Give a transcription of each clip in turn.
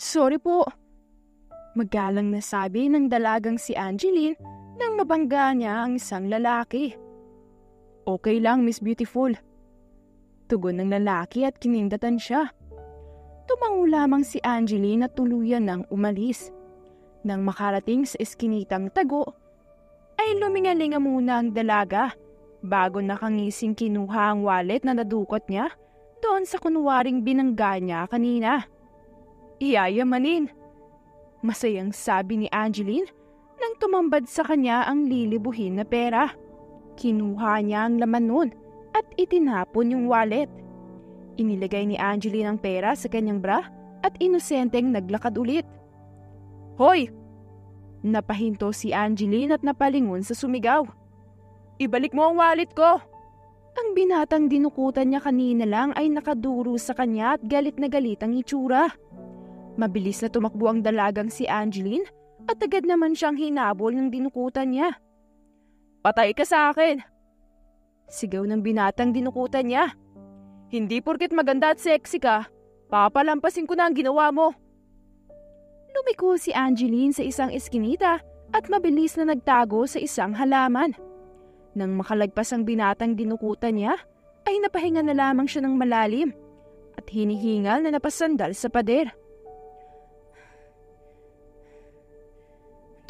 Sorry po. Magalang na sabi ng dalagang si Angeline nang mabangga niya ang isang lalaki. Okay lang, Miss Beautiful. Tugon ng lalaki at kinindatan siya. Tumango lamang si Angeline at tuluyan nang umalis. Nang makarating sa eskinitang tago, ay lumingalinga muna ang dalaga bago nakangising kinuha ang wallet na nadukot niya doon sa kunwaring binangga niya kanina. Iyayamanin. Masayang sabi ni Angeline nang tumambad sa kanya ang lilibuhin na pera. Kinuha niya ang laman nun at itinapon yung wallet. Inilagay ni Angeline ang pera sa kanyang bra at inosenteng naglakad ulit. Hoy! Napahinto si Angeline at napalingon sa sumigaw. Ibalik mo ang wallet ko! Ang binatang dinukutan niya kanina lang ay nakaduro sa kanya at galit na galit ang itsura. Mabilis na tumakbo ang dalagang si Angeline at agad naman siyang hinabol ng dinukutan niya. Patay ka sa akin! Sigaw ng binatang dinukutan niya. Hindi porket maganda at sexy ka, papalampasin ko na ang ginawa mo. Lumiko si Angeline sa isang eskinita at mabilis na nagtago sa isang halaman. Nang makalagpas ang binatang dinukutan niya, ay napahinga na lamang siya ng malalim at hinihingal na napasandal sa pader.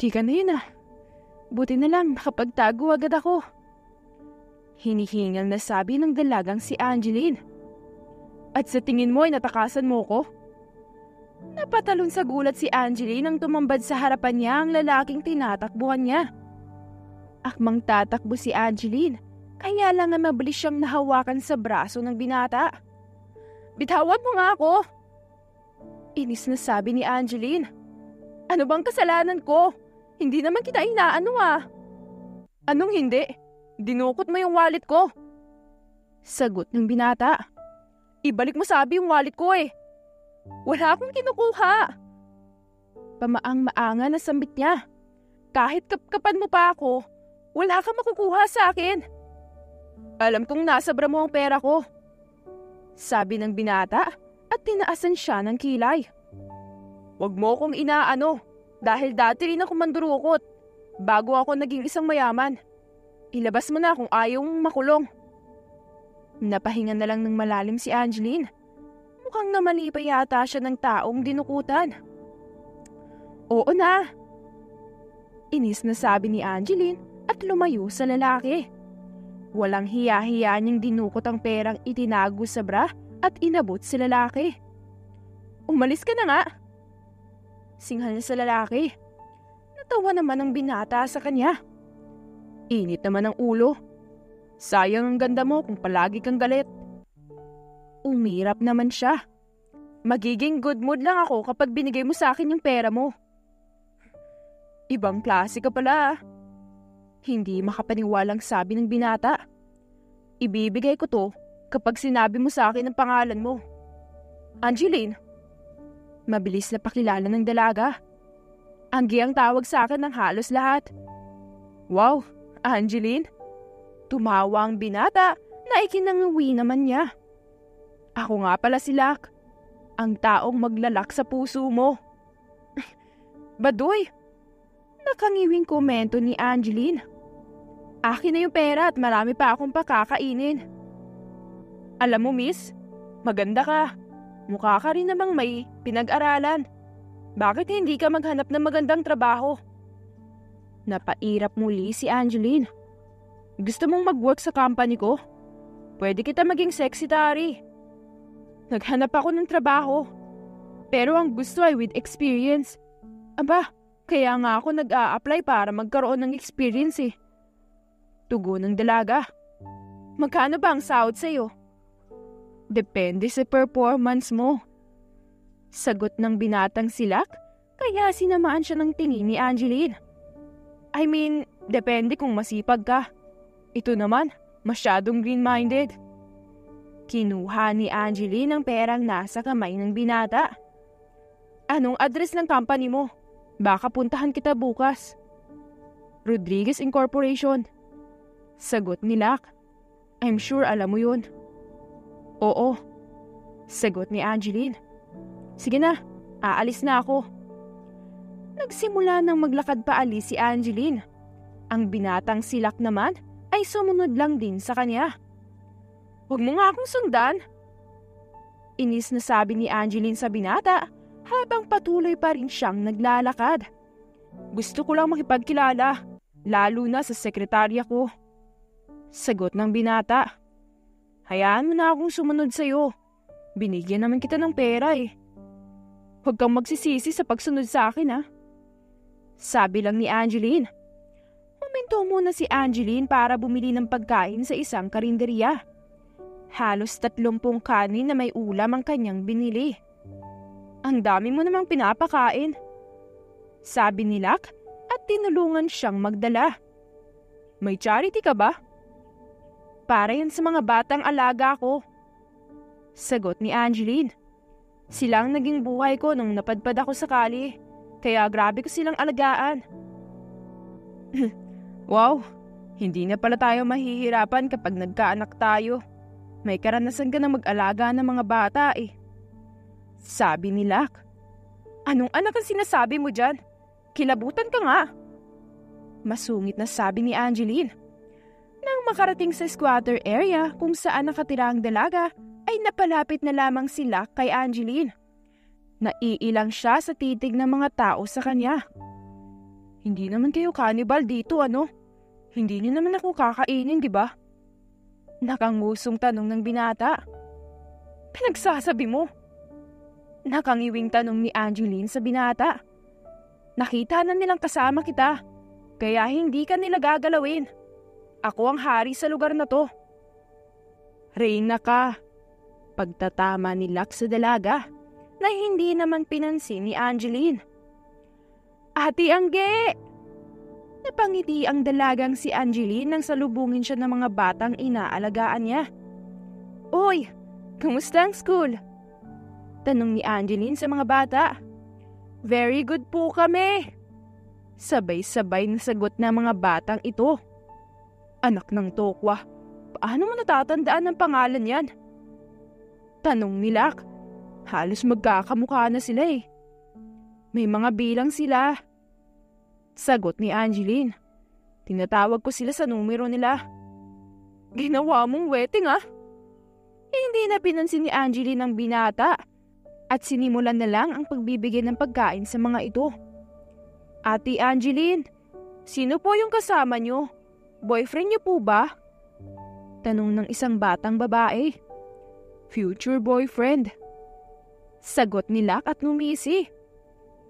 Di ka na yun ah. Buti na lang nakapagtago agad ako. Hinihingal na sabi ng dalagang si Angeline. At sa tingin mo ay natakasan mo ko? Napatalon sa gulat si Angeline nang tumambad sa harapan niya ang lalaking tinatakbuhan niya. Akmang tatakbo si Angeline, kaya lang nga mabilis siyang nahawakan sa braso ng binata. Bitawan mo nga ako! Inis na sabi ni Angeline. Ano bang kasalanan ko? Hindi naman kita inaano ah. Anong hindi? Dinukot mo yung wallet ko. Sagot ng binata. Ibalik mo sabi yung wallet ko eh. Wala akong kinukuha. Pamaang-maanga na sambit niya. Kahit kapkapan mo pa ako, wala kang makukuha sa akin. Alam kong nasa bra mo ang pera ko. Sabi ng binata at tinaasan siya ng kilay. Huwag mo akong inaano dahil dati rin ako mandurukot bago ako naging isang mayaman. Ilabas mo na kung ayaw mong makulong. Napahinga na lang ng malalim si Angeline. Mukhang namali pa yata siya ng taong dinukutan. Oo na. Inis na sabi ni Angeline at lumayo sa lalaki. Walang hiya-hiya niyang dinukot ang perang itinago sa bra at inabot sa lalaki. Umalis ka na nga. Singhal na sa lalaki. Natawa naman ang binata sa kanya. Init naman ang ulo. Sayang ang ganda mo kung palagi kang galit. Umirap naman siya. Magiging good mood lang ako kapag binigay mo sa akin yung pera mo. Ibang klase ka pala. Hindi makapaniwalang sabi ng binata. Ibibigay ko to kapag sinabi mo sa akin ang pangalan mo. Angeline. Mabilis na pakilala ng dalaga. Anggi ang tawag sa akin ng halos lahat. Wow, Angeline. Tumawa ang binata na ikinangawi naman niya. Ako nga pala si Lak, ang taong maglalak sa puso mo. Baduy! Nakangiwing komento ni Angeline. Akin na yung pera at marami pa akong pakakainin. Alam mo miss, maganda ka. Mukha ka rin namang may pinag-aralan. Bakit hindi ka maghanap ng magandang trabaho? Napairap muli si Angeline. Gusto mong mag-work sa company ko? Pwede kita maging secretary. Naghanap ako ng trabaho. Pero ang gusto ay with experience. Aba, kaya nga ako nag-a-apply para magkaroon ng experience eh. Tugon ng dalaga. Magkano ba ang sahod sa'yo? Depende sa performance mo. Sagot ng binatang silak, kaya sinamaan siya ng tingin ni Angeline. I mean, depende kung masipag ka. Ito naman, masyadong green-minded. Kinuha ni Angeline ang perang nasa kamay ng binata. Anong address ng company mo? Baka puntahan kita bukas. Rodriguez Incorporation. Sagot ni Lak. I'm sure alam mo yun. Oo. Sagot ni Angeline. Sige na, Aalis na ako. Nagsimula nang maglakad paalis si Angeline. Ang binatang silak naman ay sumunod lang din sa kanya. Huwag mo nga akong sundan. Inis na sabi ni Angeline sa binata habang patuloy pa rin siyang naglalakad. Gusto ko lang makipagkilala, lalo na sa sekretarya ko. Sagot ng binata. Hayaan mo na akong sumunod sa'yo. Binigyan naman kita ng pera eh. Huwag kang magsisisi sa pagsunod sa akin ha. Sabi lang ni Angeline. Huminto muna si Angeline para bumili ng pagkain sa isang karinderya. Halos 30 kanin na may ulam ang kanyang binili. Ang dami mo namang pinapakain. Sabi ni Lak at tinulungan siyang magdala. May charity ka ba? Para yan sa mga batang alaga ko. Sagot ni Angeline. Silang naging buhay ko nung napadpad ako sa kali, kaya grabe ko silang alagaan. Wow, hindi na pala tayo mahihirapan kapag nagkaanak tayo. May karanasan ka na mag-alaga ng mga bata eh. Sabi ni Lak. Anong anak ang sinasabi mo dyan? Kilabutan ka nga. Masungit na sabi ni Angeline. Nang makarating sa squatter area kung saan nakatira ang dalaga, ay napalapit na lamang sila kay Angeline. Naiilang siya sa titig ng mga tao sa kanya. Hindi naman kayo cannibal dito ano? Hindi niyo naman ako kakainin, di ba? Nakangusong tanong ng binata. Pinagsasabi mo? Nakangiwing tanong ni Angeline sa binata. Nakita na nilang kasama kita, kaya hindi ka nila gagalawin. Ako ang hari sa lugar na to. Reyna ka. Pagtatama ni Lak sa dalaga na hindi naman pinansin ni Angeline. Ate Angge! Napangiti ang dalagang si Angeline nang salubungin siya ng mga batang inaalagaan niya. Uy, kamusta ang school? Tanong ni Angeline sa mga bata. Very good po kami. Sabay-sabay na sagot ng mga batang ito. Anak ng tokwa, paano mo natatandaan ang pangalan yan? Tanong ni Lak. Halos magkakamukha na sila eh. May mga bilang sila. Sagot ni Angeline. Tinatawag ko sila sa numero nila. Ginawa mong wedding ah. Hindi na pinansin ni Angeline ang binata at sinimulan na lang ang pagbibigay ng pagkain sa mga ito. Ate Angeline, sino po yung kasama nyo? Boyfriend niyo po ba? Tanong ng isang batang babae. Future boyfriend. Sagot ni Lak at ngumisi.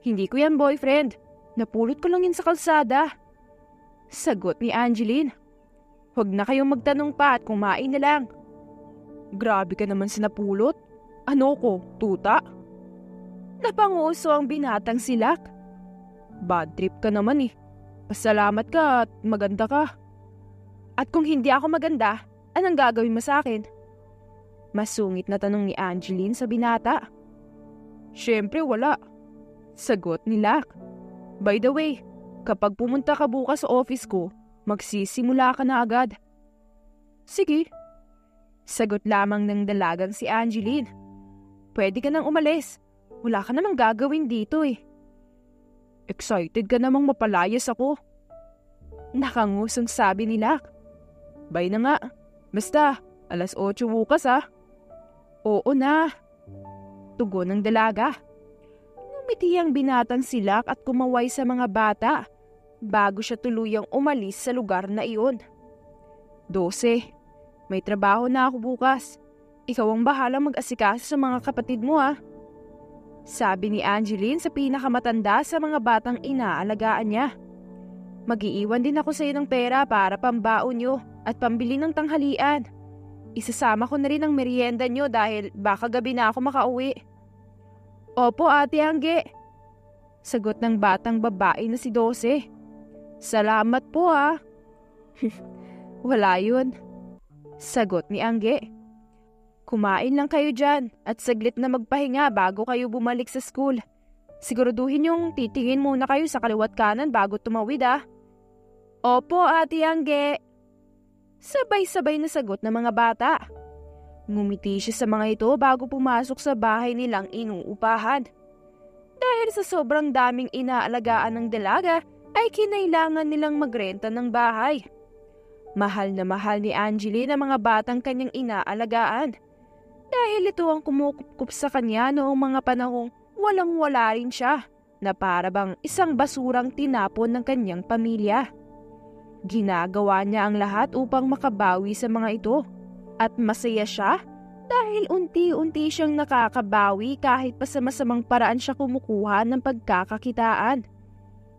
Hindi ko yan boyfriend. Napulot ko lang yun sa kalsada. Sagot ni Angeline. Huwag na kayong magtanong pa at kumain na lang. Grabe ka naman sa napulot. Ano ko, tuta? Napanguso ang binatang si Lak. Bad trip ka naman eh. Pasalamat ka at maganda ka. At kung hindi ako maganda, anong gagawin mo sa akin? Masungit na tanong ni Angeline sa binata. Siyempre wala. Sagot ni Lak. By the way, kapag pumunta ka bukas sa office ko, magsisimula ka na agad. Sige. Sagot lamang ng dalagang si Angeline. Pwede ka nang umalis. Wala ka namang gagawin dito eh. Excited ka namang mapalayas ako. Nakangusong sabi ni Lak. Bye na nga. Basta, 8:00 bukas ah. Oo na. Tugon ng dalaga. Ngumiti ang binatang si Lak at kumaway sa mga bata bago siya tuluyang umalis sa lugar na iyon. 12. May trabaho na ako bukas. Ikaw ang bahalang mag-asikaso sa mga kapatid mo ah. Sabi ni Angeline sa pinakamatanda sa mga batang inaalagaan niya. Mag-iiwan din ako sa iyo ng pera para pambaon nyo at pambili ng tanghalian. Isasama ko na rin ang merienda nyo dahil baka gabi na ako makauwi. Opo, Ate Angge. Sagot ng batang babae na si 12. Salamat po ah. Wala yun. Sagot ni Angge. Kumain lang kayo dyan at saglit na magpahinga bago kayo bumalik sa school. Siguraduhin yung titingin muna kayo sa kaliwat kanan bago tumawid ah. Opo, Ate Angge. Sabay-sabay na sagot ng mga bata. Ngumiti siya sa mga ito bago pumasok sa bahay nilang inuupahan. Dahil sa sobrang daming inaalagaan ng dalaga, ay kinailangan nilang magrenta ng bahay. Mahal na mahal ni Angeline ang mga batang kanyang inaalagaan. Dahil ito ang kumukupkup sa kanya noong mga panahong walang-wala rin siya, na para bang isang basurang tinapon ng kanyang pamilya. Ginagawa niya ang lahat upang makabawi sa mga ito, at masaya siya dahil unti-unti siyang nakakabawi kahit pa sa masamang paraan siya kumukuha ng pagkakakitaan.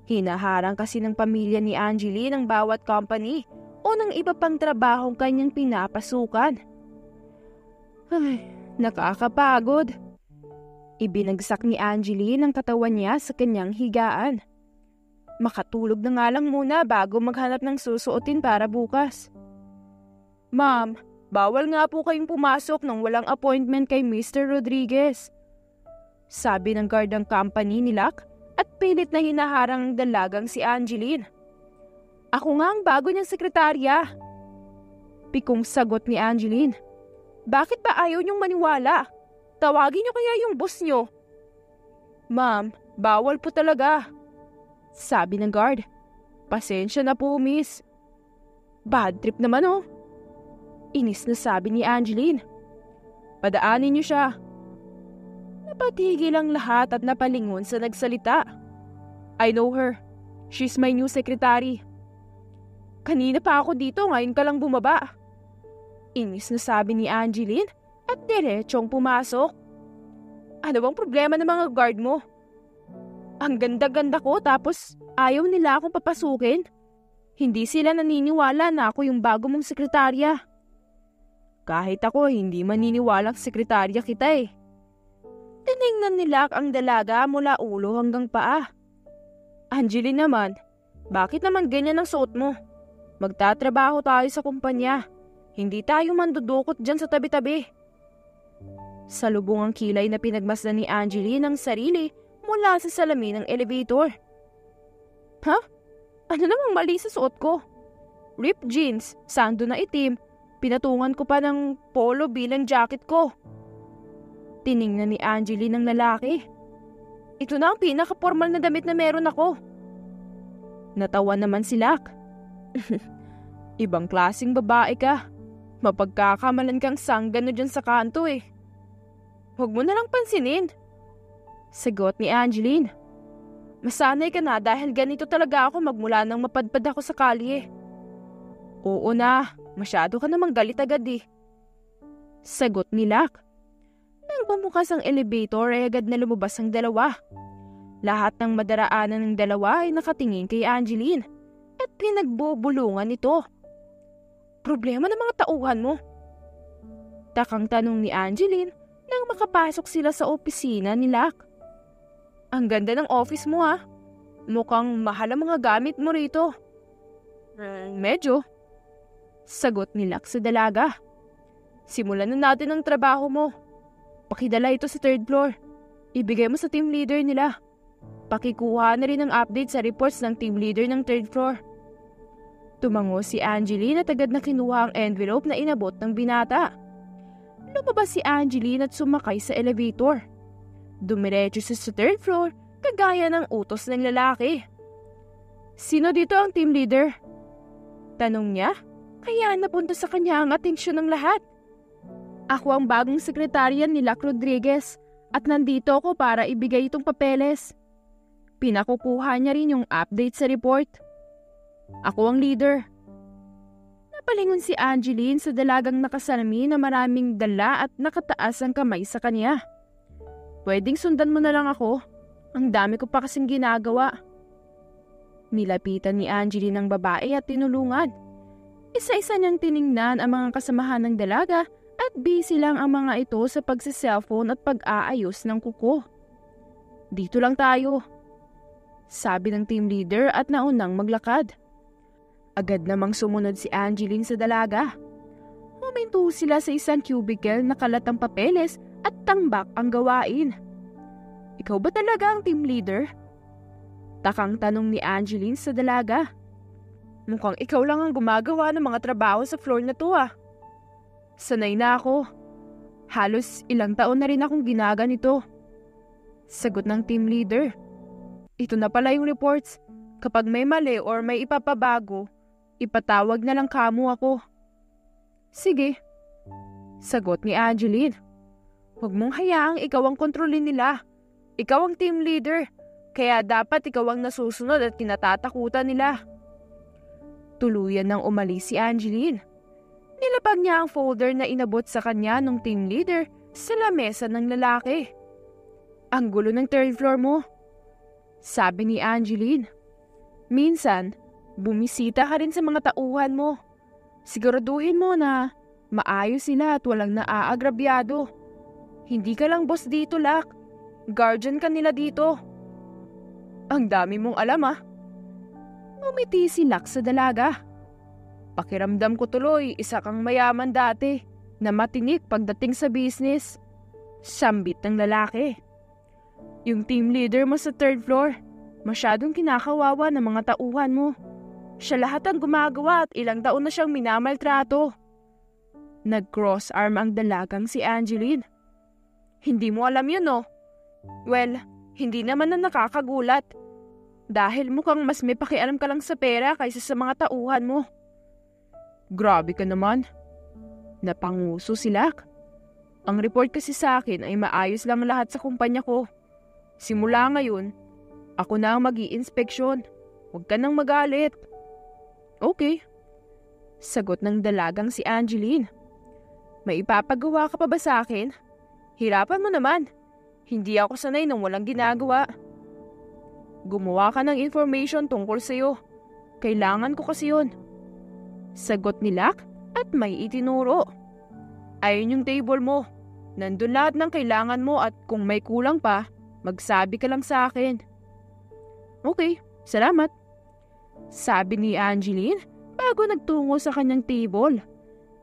Hinaharang kasi ng pamilya ni Angeline ang bawat company o ng iba pang trabahong kanyang pinapasukan. Ay, nakakapagod. Ibinagsak ni Angeline ang katawan niya sa kanyang higaan. Makatulog na nga lang muna bago maghanap ng susuotin para bukas. Ma'am, bawal nga po kayong pumasok nang walang appointment kay Mr. Rodriguez. Sabi ng guard ng company ni Locke at pilit na hinaharang ng dalagang si Angeline. Ako nga ang bago niyang sekretarya. Pikong sagot ni Angeline. Bakit ba ayaw niyong maniwala? Tawagin niyo kaya yung boss niyo. Ma'am, bawal po talaga. Sabi ng guard. Pasensya na po, miss. Bad trip naman oh. Inis na sabi ni Angeline. Padaanin niyo siya. Napatigil ang lahat at napalingon sa nagsalita. I know her. She's my new secretary. Kanina pa ako dito, ngayon ka lang bumaba. Inis na sabi ni Angeline at diretsong pumasok. Ano bang problema ng mga guard mo? Ang ganda-ganda ko tapos ayaw nila akong papasukin. Hindi sila naniniwala na ako yung bago mong sekretarya. Kahit ako hindi maniniwalang sekretarya kita eh. Tiningnan nila ang dalaga mula ulo hanggang paa. Angeline naman, bakit naman ganyan ang suot mo? Magtatrabaho tayo sa kumpanya. Hindi tayo mandudukot dyan sa tabi-tabi. Salubong ang kilay na pinagmasdan ni Angeline ang sarili mula sa salamin ng elevator. Ha? Ano namang mali sa suot ko? Ripped jeans, sando na itim, pinatungan ko pa ng polo bilang jacket ko. Tiningnan ni Angeline ang lalaki. Ito na ang pinaka-formal na damit na meron ako. Natawa naman si Locke. Ibang klaseng babae ka. Mapagkakamalan kang sanggano dyan sa kanto eh. Huwag mo na lang pansinin. Sagot ni Angeline. Masanay ka na dahil ganito talaga ako magmula nang mapadpad ako sa kalye. Oo na, masyado ka namang galit agad eh. Sagot ni Locke. Nang bumukas ang elevator ay agad na lumabas ang dalawa. Lahat ng madaraanan ng dalawa ay nakatingin kay Angeline at pinagbubulungan ito. Problema ng mga tauhan mo? Takang tanong ni Angeline nang makapasok sila sa opisina ni Locke. Ang ganda ng office mo ha. Mukhang mahal ang mga gamit mo rito. Medyo. Sagot ni Locke sa dalaga. Simulan na natin ang trabaho mo. Pakidala ito sa 3rd floor. Ibigay mo sa team leader nila. Pakikuha na rin ng update sa reports ng team leader ng 3rd floor. Tumango si Angeline at agad na kinuha ang envelope na inabot ng binata. Lumabas si Angeline at sumakay sa elevator. Dumiretso siya sa 3rd floor kagaya ng utos ng lalaki. Sino dito ang team leader? Tanong niya, kaya napunta sa kanya ang atensyon ng lahat. Ako ang bagong sekretarya ni Locke Rodriguez at nandito ako para ibigay itong papeles. Pinakukuha niya rin yung update sa report. Ako ang leader. Napalingon si Angeline sa dalagang nakasalamin na maraming dala at nakataas ang kamay sa kanya. Pwedeng sundan mo na lang ako. Ang dami ko pa kasing ginagawa. Nilapitan ni Angeline ang babae at tinulungan. Isa-isa niyang tiningnan ang mga kasamahan ng dalaga at busy lang ang mga ito sa pagsa-cellphone at pag-aayos ng kuko. Dito lang tayo, sabi ng team leader at naunang maglakad. Agad namang sumunod si Angeline sa dalaga. Huminto sila sa isang cubicle na kalat ang papeles at tambak ang gawain. Ikaw ba talaga ang team leader? Takang tanong ni Angeline sa dalaga. Mukhang ikaw lang ang gumagawa ng mga trabaho sa floor na to ah. Sanay na ako. Halos ilang taon na rin akong ginaganito. Sagot ng team leader. Ito na pala yung reports. Kapag may mali or may ipapabago, ipatawag na lang kamo ako. Sige. Sagot ni Angeline. Huwag mong hayaang ikaw ang kontrolin nila. Ikaw ang team leader. Kaya dapat ikaw ang nasusunod at kinatatakutan nila. Tuluyan nang umalis si Angeline. Nilapag niya ang folder na inabot sa kanya ng team leader sa lamesa ng lalaki. Ang gulo ng third floor mo. Sabi ni Angeline. Minsan, bumisita ka rin sa mga tauhan mo. Siguraduhin mo na maayos sila at walang naaagrabyado. Hindi ka lang boss dito, Lak. Guardian ka nila dito. Ang dami mong alam, ah. Ngumiti si Lak sa dalaga. Pakiramdam ko tuloy, isa kang mayaman dati na matinik pagdating sa business. Sambit ng lalaki. Yung team leader mo sa third floor, masyadong kinakawawa ng mga tauhan mo. Siya lahat ang gumagawa at ilang taon na siyang minamaltrato. Nag-cross arm ang dalagang si Angeline. Hindi mo alam yun, no? Well, hindi naman na nakakagulat. Dahil mukhang mas may pakialam ka lang sa pera kaysa sa mga tauhan mo. Grabe ka naman. Napanguso si Lak. Ang report kasi sa akin ay maayos lang lahat sa kumpanya ko. Simula ngayon, ako na ang mag-i-inspeksyon. Huwag ka nang magalit. Okay. Sagot ng dalagang si Angeline. May ipapagawa ka pa ba sa akin? Hirapan mo naman. Hindi ako sanay nang walang ginagawa. Gumawa ka ng information tungkol sa'yo. Kailangan ko kasi yun. Sagot ni Lak at may itinuro. Ayun yung table mo. Nandun lahat ng kailangan mo at kung may kulang pa, magsabi ka lang sa akin. Okay, salamat. Sabi ni Angeline bago nagtungo sa kanyang table.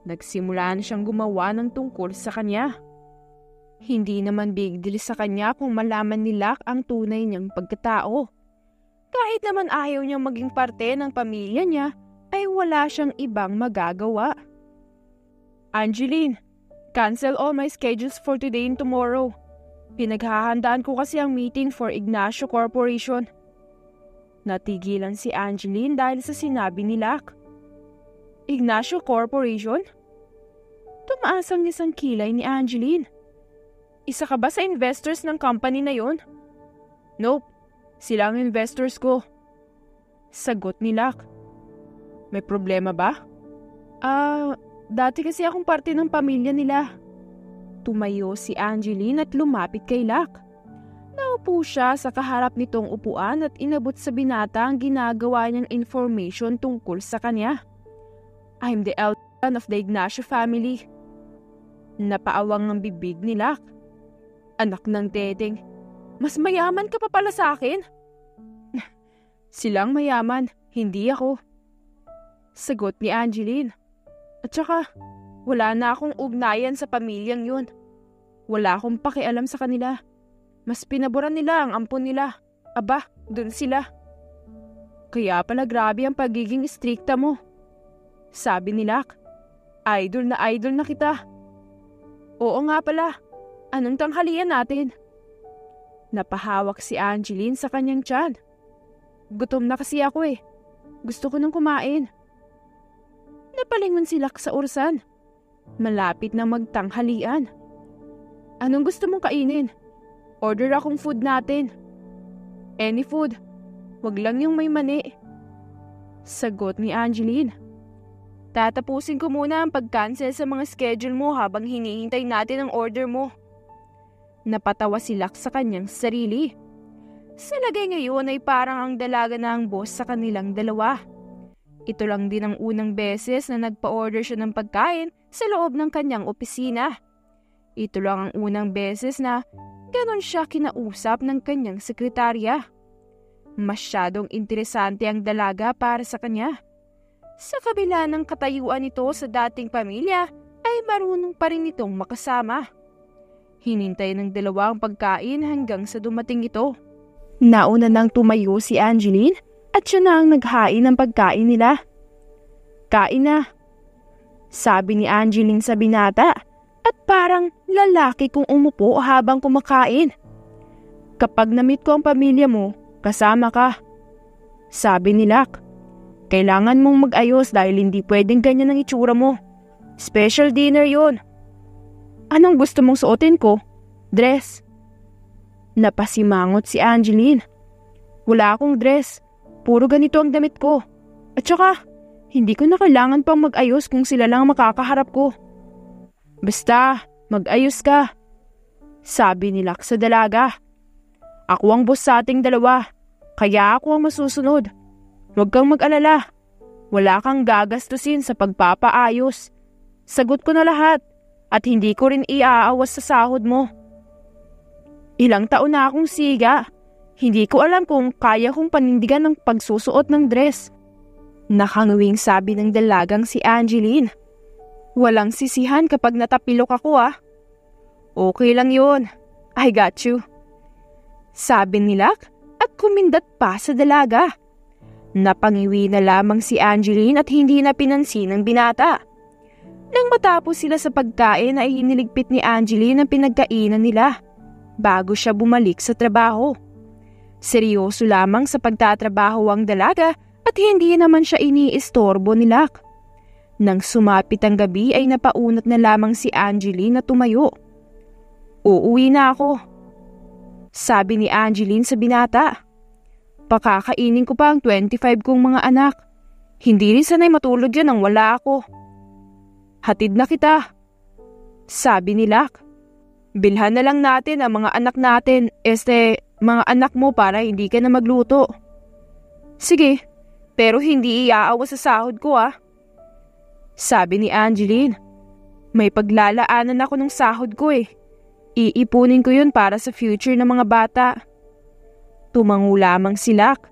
Nagsimula na siyang gumawa ng tungkol sa kanya. Hindi naman big deal sa kanya kung malaman ni Lak ang tunay niyang pagkatao. Kahit naman ayaw niyang maging parte ng pamilya niya, ay wala siyang ibang magagawa. Angeline, cancel all my schedules for today and tomorrow. Pinaghahandaan ko kasi ang meeting for Ignacio Corporation. Natigilan si Angeline dahil sa sinabi ni Lak. Ignacio Corporation? Tumaas ang isang kilay ni Angeline. Isa ka ba sa investors ng company na yon? Nope, sila ang investors ko. Sagot ni Lak. May problema ba? Dati kasi akong parte ng pamilya nila. Tumayo si Angeline at lumapit kay Lak. Naupo siya sa kaharap nitong upuan at inabot sa binata ang ginagawa niyang information tungkol sa kanya. I'm the eldest son of the Ignacio family. Napaawang ang bibig ni Lak. Anak ng teteng, mas mayaman ka pa pala sa akin? Silang mayaman, hindi ako. Sagot ni Angeline. At saka, wala na akong ugnayan sa pamilyang yun. Wala akong pakialam sa kanila. Mas pinaboran nila ang ampon nila. Aba, dun sila. Kaya pala grabe ang pagiging strikta mo. Sabi ni Lak. Idol na kita. Oo nga pala. Anong tanghalian natin? Napahawak si Angeline sa kanyang tiyan. Gutom na kasi ako eh. Gusto ko nang kumain. Napalingon si Lak sa orsan. Malapit na magtanghalian. Anong gusto mong kainin? Order akong food natin. Any food. Wag lang yung may mani. Sagot ni Angeline. Tatapusin ko muna ang pag-cancel sa mga schedule mo habang hinihintay natin ang order mo. Napatawa si Lak sa kanyang sarili. Sa lagay ngayon ay parang ang dalaga na ang boss sa kanilang dalawa. Ito lang din ang unang beses na nagpa-order siya ng pagkain sa loob ng kanyang opisina. Ito lang ang unang beses na ganon siya kinausap ng kanyang sekretarya. Masyadong interesante ang dalaga para sa kanya. Sa kabila ng katayuan nito sa dating pamilya, ay marunong pa rin itong makasama. Hinintay ng dalawa ang pagkain hanggang sa dumating ito. Nauna nang tumayo si Angeline at siya na ang naghain ng pagkain nila. Kain na, sabi ni Angeline sa binata at parang lalaki kung umupo habang kumakain. Kapag na-meet ko ang pamilya mo, kasama ka. Sabi ni Lak. Kailangan mong mag-ayos dahil hindi pwedeng ganyan ang itsura mo. Special dinner yon. Anong gusto mong suotin ko? Dress. Napasimangot si Angeline. Wala akong dress. Puro ganito ang damit ko. At saka, hindi ko na kailangan pang mag-ayos kung sila lang makakaharap ko. Basta, mag-ayos ka. Sabi ni Lak sa dalaga. Ako ang boss sa ating dalawa, kaya ako ang masusunod. Huwag kang mag-alala. Wala kang gagastusin sa pagpapaayos. Sagot ko na lahat at hindi ko rin iaawas sa sahod mo. Ilang taon na akong siga. Hindi ko alam kung kaya kong panindigan ng pagsusuot ng dress. Nakangawing sabi ng dalagang si Angeline. Walang sisihan kapag natapilok ako ah. Okay lang yun. I got you. Sabi ni Lak at kumindat pa sa dalaga. Napangiwi na lamang si Angeline at hindi na pinansin ng binata. Nang matapos sila sa pagkain ay iniligpit ni Angeline ang pinagkainan nila bago siya bumalik sa trabaho. Seryoso lamang sa pagtatrabaho ang dalaga at hindi naman siya iniistorbo ni Lak. Nang sumapit ang gabi ay napaunat na lamang si Angeline na tumayo. Uuwi na ako. Sabi ni Angeline sa binata. Pakakainin ko pa ang 25 kong mga anak. Hindi rin sanay matulog yan nang wala ako. Hatid na kita. Sabi ni Lak. Bilhan na lang natin ang mga anak natin, mga anak mo para hindi ka na magluto. Sige, pero hindi iaawas sa sahod ko ah. Sabi ni Angeline. May paglalaanan ako ng sahod ko eh. Iipunin ko yun para sa future ng mga bata. Tumango lamang si Lak.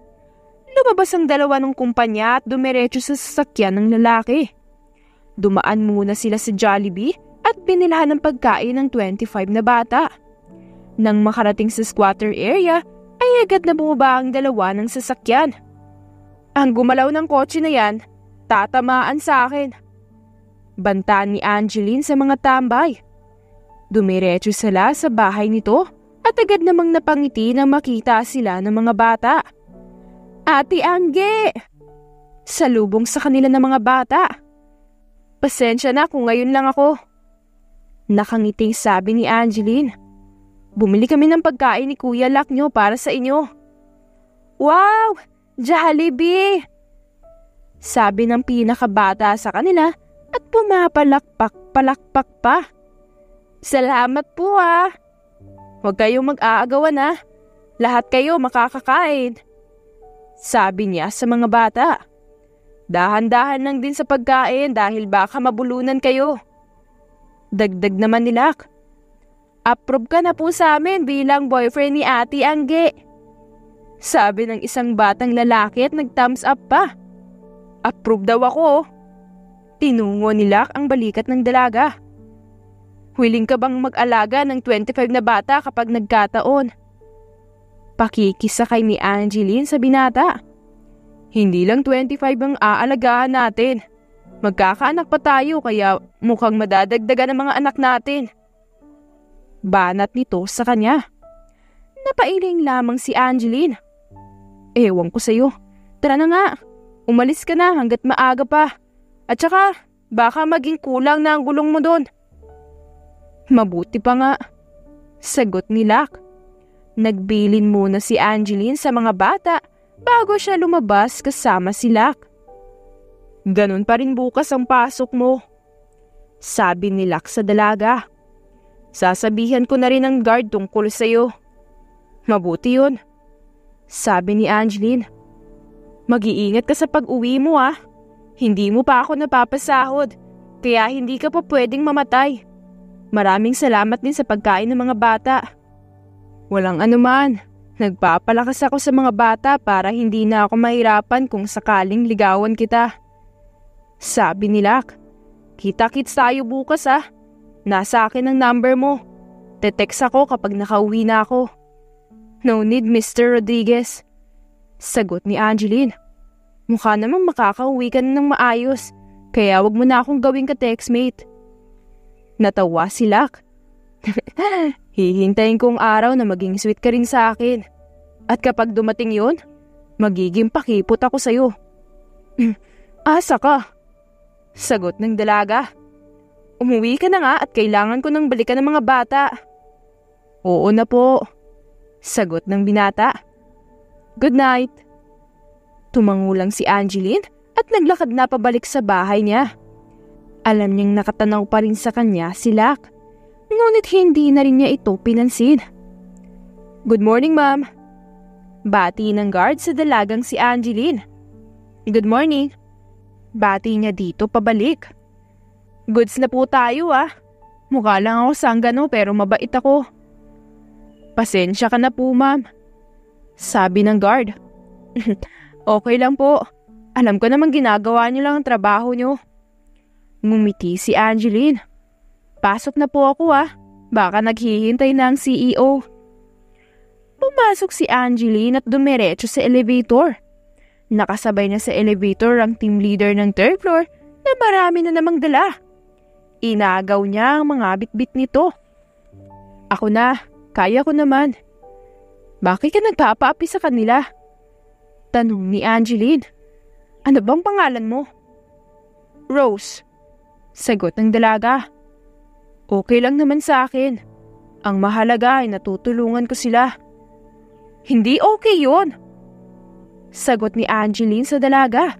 Lumabas ang dalawa ng kumpanya at dumiretso sa sasakyan ng lalaki. Dumaan muna sila sa Jollibee at binilhan ng pagkain ng 25 na bata. Nang makarating sa squatter area, ay agad na bumaba ang dalawa ng sasakyan. Ang gumalaw ng kotse na yan, tatamaan sa akin. Bantaan ni Angeline sa mga tambay. Dumiretso sila sa bahay nito at agad namang napangiti nang makita sila ng mga bata. Ate Angge! Salubong sa kanila ng mga bata. Pasensya na kung ngayon lang ako. Nakangiting sabi ni Angeline. Bumili kami ng pagkain ni Kuya Lak nyo para sa inyo. Wow! Jollibee! Sabi ng pinakabata sa kanila at pumapalakpak-palakpak pa. Salamat po ah. Huwag kayong mag-aagawan ah. Lahat kayo makakakain. Sabi niya sa mga bata. Dahan-dahan lang din sa pagkain dahil baka mabulunan kayo. Dagdag naman ni Lak. Approve ka na po sa amin bilang boyfriend ni Ate Angge. Sabi ng isang batang lalaki at nag-thumbs up pa. Approve daw ako. Tinungo ni Lak ang balikat ng dalaga. Willing ka bang mag-alaga ng 25 na bata kapag nagkataon? Pakikisakay ni Angeline sa binata. Hindi lang 25 ang aalagaan natin. Magkakaanak pa tayo kaya mukhang madadagdagan ang mga anak natin. Banat nito sa kanya. Napailing lamang si Angeline. Ewan ko sa'yo. Tara na nga. Umalis ka na hanggat maaga pa. At saka baka maging kulang na ang gulong mo doon. Mabuti pa nga. Sagot ni Lak. Nagbilin muna si Angeline sa mga bata bago siya lumabas kasama si Lak. Ganun pa rin bukas ang pasok mo. Sabi ni Lak sa dalaga. Sasabihan ko na rin ang guard tungkol sa'yo. Mabuti yun. Sabi ni Angeline. Mag-iingat ka sa pag-uwi mo ah. Hindi mo pa ako napapasahod, kaya hindi ka pa pwedeng mamatay. Maraming salamat din sa pagkain ng mga bata. Walang anuman. Nagpapalakas ako sa mga bata para hindi na ako mahirapan kung sakaling ligawan kita. Sabi ni Lak. Kita-kits tayo bukas ah. Nasa akin ang number mo. Te-text ako kapag nakauwi na ako. No need, Mr. Rodriguez. Sagot ni Angeline. Mukha namang makakauwi ka na ng maayos, kaya wag mo na akong gawing ka-textmate. Natawa si Lak. Hihintayin kong araw na maging sweet ka rin sa akin. At kapag dumating yun, magiging pakipot ako sa'yo. Asa ka? Sagot ng dalaga. Umuwi ka na nga at kailangan ko nang balikan ng mga bata. Oo na po. Sagot ng binata. Good night. Tumangulang si Angeline at naglakad na pabalik sa bahay niya. Alam niyang nakatanaw pa rin sa kanya si Lack. Ngunit hindi na rin niya ito pinansin. Good morning, ma'am. Bati ng guard sa dalagang si Angeline. Good morning. Bati niya dito pabalik. Goods na po tayo ah. Mukha lang ako sanggano pero mabait ako. Pasensya ka na po, ma'am. Sabi ng guard. Okay lang po. Alam ko namang ginagawa niyo lang ang trabaho niyo. Ngumiti si Angeline. Pasok na po ako ah. Baka naghihintay na ang CEO. Pumasok si Angeline at dumiretso sa elevator. Nakasabay na sa elevator ang team leader ng third floor na marami na namang dala. Inagaw niya ang mga bitbit nito. Ako na, kaya ko naman. Bakit ka nagpapaapi sa kanila? Tanong ni Angeline. Ano bang pangalan mo? Rose. Sagot ng dalaga. Okay lang naman sa akin. Ang mahalaga ay natutulungan ko sila. Hindi okay yun. Sagot ni Angeline sa dalaga.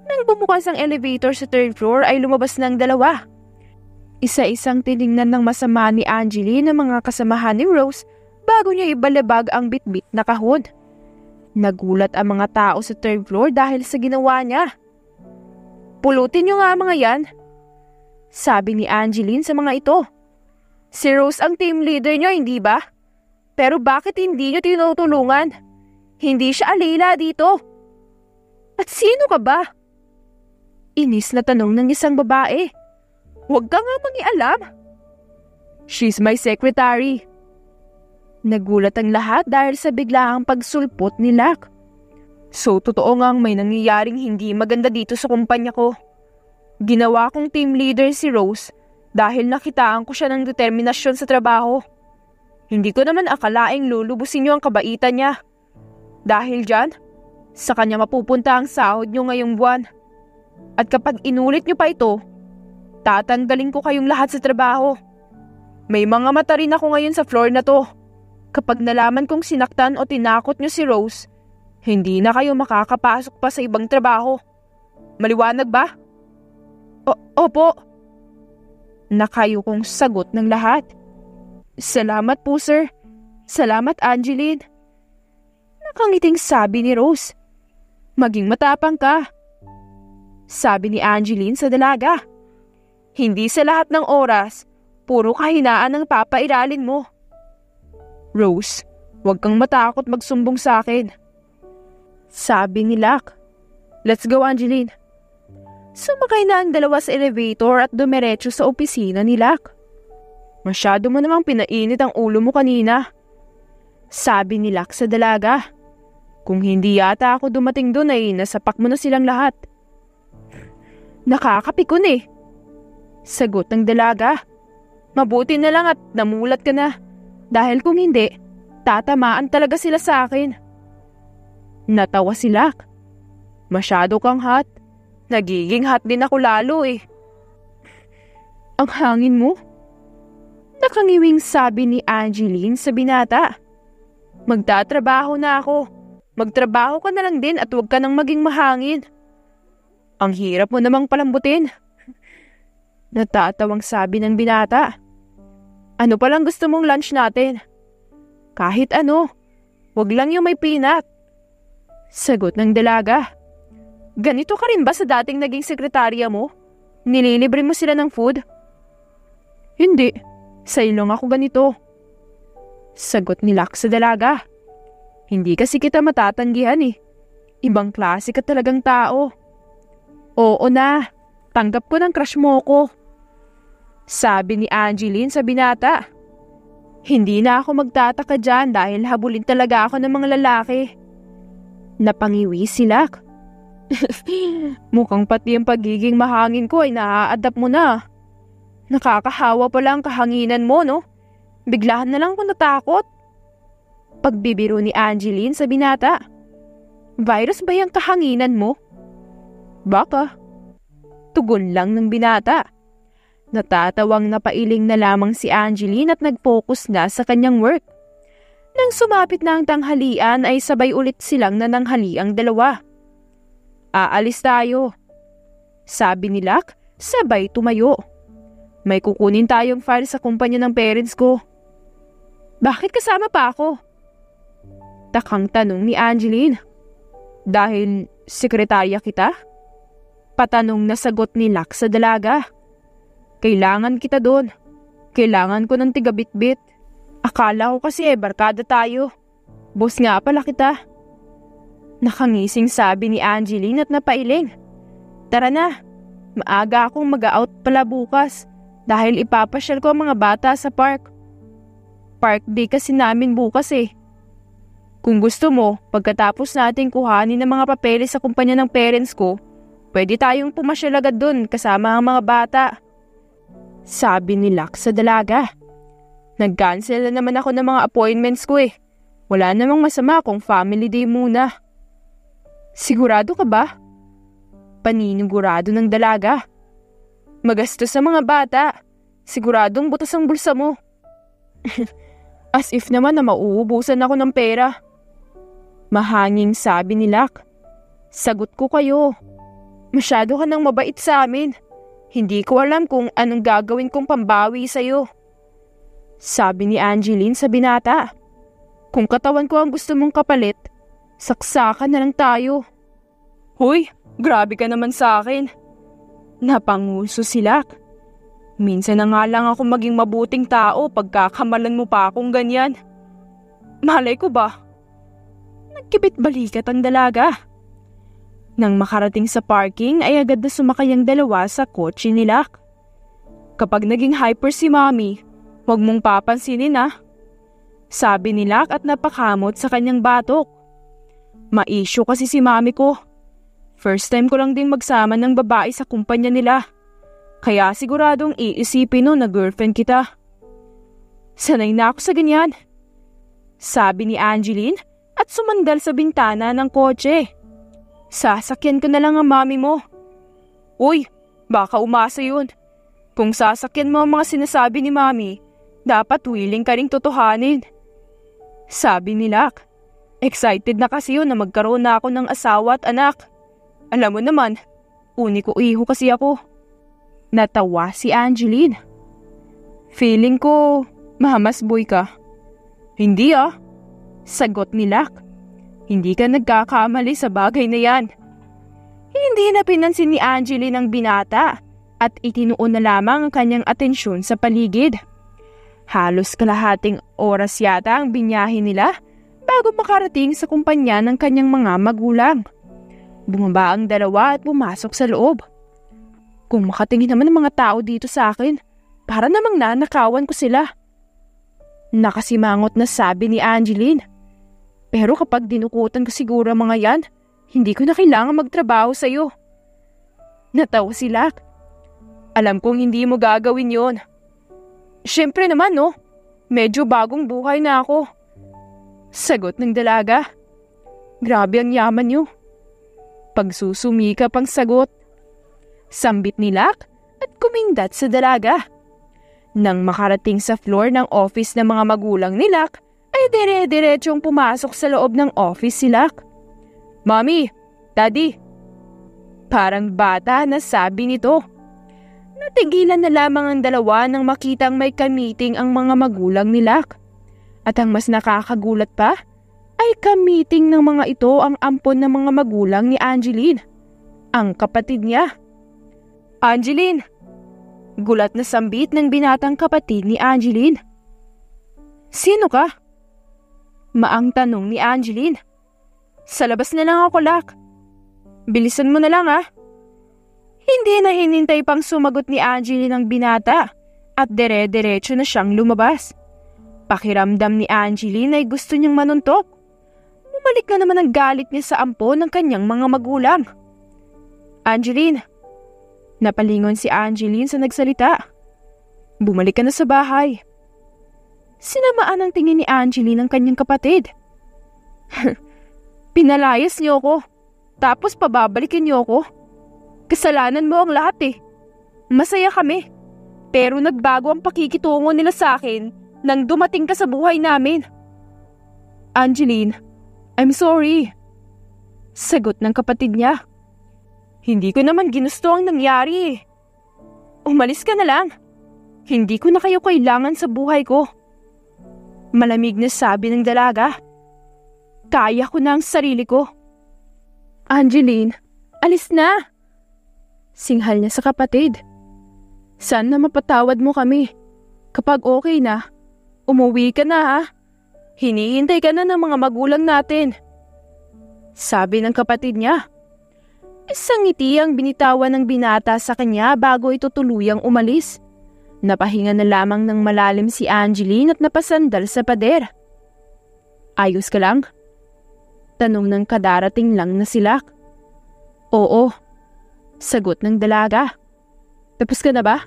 Nang bumukas ang elevator sa third floor ay lumabas ng dalawa. Isa-isang tiningnan ng masama ni Angeline ang mga kasamahan ni Rose bago niya ibalabag ang bitbit na kahon. Nagulat ang mga tao sa third floor dahil sa ginawa niya. Pulutin niyo nga mga yan. Sabi ni Angeline sa mga ito. Si Rose ang team leader niyo, hindi ba? Pero bakit hindi niyo tinutulungan? Hindi siya alila dito. At sino ka ba? Inis na tanong ng isang babae. Huwag ka nga mangialam. She's my secretary. Nagulat ang lahat dahil sa biglaang pagsulpot ni Lack. So totoo ngang may nangyayaring hindi maganda dito sa kumpanya ko. Ginawa kong team leader si Rose dahil nakitaan ko siya ng determinasyon sa trabaho. Hindi ko naman akalaing lulubusin niyo ang kabaitan niya. Dahil dyan, sa kanya mapupunta ang sahod niyo ngayong buwan. At kapag inulit niyo pa ito, tatanggalin ko kayong lahat sa trabaho. May mga mata rin ako ngayon sa floor na to. Kapag nalaman kong sinaktan o tinakot niyo si Rose, hindi na kayo makakapasok pa sa ibang trabaho. Maliwanag ba? Opo. Nakayo kong sagot ng lahat. Salamat po, sir. Salamat, Angeline. Nakangiting sabi ni Rose. Maging matapang ka. Sabi ni Angeline sa dalaga. Hindi sa lahat ng oras, puro kahinaan ang papairalin mo. Rose, huwag kang matakot magsumbong sa akin. Sabi ni Lack. Let's go, Angeline. Sumakay na ang dalawa sa elevator at dumiretso sa opisina ni Lack. Masyado mo namang pinainit ang ulo mo kanina. Sabi ni Lack sa dalaga. Kung hindi yata ako dumating doon ay nasapak mo na silang lahat. Nakakapikon eh. Sagot ng dalaga. Mabuti na lang at namulat ka na. Dahil kung hindi, tatamaan talaga sila sa akin. Natawa si Lack. Masyado kang hot. Nagiging hot din ako lalo eh. Ang hangin mo? Nakangiwing sabi ni Angeline sa binata. Magtatrabaho na ako. Magtrabaho ka na lang din at huwag ka nang maging mahangin. Ang hirap mo namang palambutin. Natatawang sabi ng binata. Ano palang gusto mong lunch natin? Kahit ano. Huwag lang yung may peanut. Sagot ng dalaga. Ganito ka rin ba sa dating naging sekretarya mo? Nililibre mo sila ng food? Hindi. Sa'yo lang ako ganito. Sagot ni Lack sa dalaga. Hindi kasi kita matatanggihan eh. Ibang klase ka talagang tao. Oo na. Tanggap ko ng crush mo ko. Sabi ni Angeline sa binata. Hindi na ako magtataka dyan dahil habulin talaga ako ng mga lalaki. Napangiwi si Lack. Mukhang pati ang pagiging mahangin ko ay naa-adapt mo na. Nakakahawa pala ang kahanginan mo, no? Biglaan na lang ako natakot. Pagbibiro ni Angeline sa binata. Virus ba yung kahanginan mo? Baka. Tugon lang ng binata. Natatawang napailing na lamang si Angeline at nag-focus na sa kanyang work. Nang sumapit na ang tanghalian ay sabay ulit silang nananghali ang dalawa. Aalis tayo. Sabi ni Lak, sabay tumayo. May kukunin tayong file sa kumpanya ng parents ko. Bakit kasama pa ako? Takang tanong ni Angeline. Dahil sekretarya kita? Patanong na sagot ni Lak sa dalaga. Kailangan kita doon. Kailangan ko ng tiga-bitbit. Akala ko kasi barkada tayo. Boss nga pala kita. Nakangising sabi ni Angeline at napailing. Tara na, maaga akong mag-out pala bukas dahil ipapasyal ko ang mga bata sa park. Park day kasi namin bukas eh. Kung gusto mo, pagkatapos natin kuhanin ng mga papeles sa kumpanya ng parents ko, pwede tayong pumasyal agad dun kasama ang mga bata. Sabi ni Lak sa dalaga. Nag-cancel na naman ako ng mga appointments ko eh. Wala namang masama kung family day muna. Sigurado ka ba? Paninigurado ng dalaga. Magastos sa mga bata. Siguradong butas ang bulsa mo. As if naman na mauubusan ako ng pera. Mahanging sabi ni Lak. Sagot ko kayo. Masyado ka nang mabait sa amin. Hindi ko alam kung anong gagawin kong pambawi sa'yo. Sabi ni Angeline sa binata. Kung katawan ko ang gusto mong kapalit, saksakan na lang tayo. Hoy, grabe ka naman sa akin. Napanguso si Lak. Minsan na nga lang ako maging mabuting tao pagkakamalan mo pa akong ganyan. Malay ko ba? Nagkibit balikat ang dalaga. Nang makarating sa parking ay agad na sumakay ang dalawa sa kotse ni Lak. Kapag naging hyper si Mommy, huwag mong papansinin sabi ni Lak at napakamot sa kanyang batok. Ma-issue kasi si Mommy ko. First time ko lang din magsama ng babae sa kumpanya nila. Kaya siguradong iisipin na girlfriend kita. Sanay na ako sa ganyan. Sabi ni Angeline at sumandal sa bintana ng kotse. Sasakyan ko na lang ang mami mo. Uy, baka umasa yun. Kung sasakyan mo ang mga sinasabi ni Mami, dapat willing ka ring totohanin. Sabi ni Lak. Excited na kasi yun na magkaroon na ako ng asawa at anak. Alam mo naman, uniko iho kasi ako. Natawa si Angeline. Feeling ko, mahamasboy ka. Hindi sagot ni Lak. Hindi ka nagkakamali sa bagay na yan. Hindi na pinansin ni Angeline ang binata at itinuon na lamang ang kanyang atensyon sa paligid. Halos kalahating oras yata ang binyahe nila bago makarating sa kumpanya ng kanyang mga magulang. Bumaba ang dalawa at pumasok sa loob. Kung makatingin naman ang mga tao dito sa akin, para namang nanakawan ko sila. Nakasimangot na sabi ni Angeline. Pero kapag dinukutan ko siguro mga yan, hindi ko na kailangan magtrabaho sa'yo. Natawa si Lak. Alam kong hindi mo gagawin yon. Siyempre naman medyo bagong buhay na ako. Sagot ng dalaga. Grabe ang yaman niyo. Pagsusumikap ang sagot. Sambit ni Lak at kumindat sa dalaga. Nang makarating sa floor ng office ng mga magulang ni Lak, ay dire-diretsong pumasok sa loob ng office si Lak. Mommy, Daddy. Parang bata na sabi nito. Natigilan na lamang ang dalawa nang makitang may ka-meeting ang mga magulang ni Lak. At ang mas nakakagulat pa, ay ka-meeting ng mga ito ang ampon ng mga magulang ni Angeline, ang kapatid niya. Angeline! Gulat na sambit ng binatang kapatid ni Angeline. Sino ka? Maang tanong ni Angeline. Sa labas na lang ako, Lak. Bilisan mo na lang Hindi na hinintay pang sumagot ni Angeline ang binata at dire-diretso na siyang lumabas. Pakiramdam ni Angeline ay gusto niyang manuntok. Bumalik na naman ang galit niya sa ampon ng kanyang mga magulang. Angeline! Napalingon si Angeline sa nagsalita. Bumalik ka na sa bahay. Sinamaan ang tingin ni Angeline ng kanyang kapatid. Pinalayas niyo ko, tapos pababalikin niyo ko. Kasalanan mo ang lahat eh. Masaya kami, pero nagbago ang pakikitungo nila sa akin nang dumating ka sa buhay namin. Angeline, I'm sorry. Sagot ng kapatid niya. Hindi ko naman ginusto ang nangyari eh. Umalis ka na lang. Hindi ko na kayo kailangan sa buhay ko. Malamig na sabi ng dalaga. Kaya ko na ang sarili ko. Angeline, alis na. Singhal niya sa kapatid. Sana mapatawad mo kami. Kapag okay na, umuwi ka na ha. Hinihintay ka na ng mga magulang natin. Sabi ng kapatid niya. Isang ngiti ang binitawan ng binata sa kanya bago ito tuluyang umalis. Napahinga na lamang ng malalim si Angeline at napasandal sa pader. Ayos ka lang? Tanong ng kadarating lang na silak. Oo. Sagot ng dalaga. Tapos ka na ba?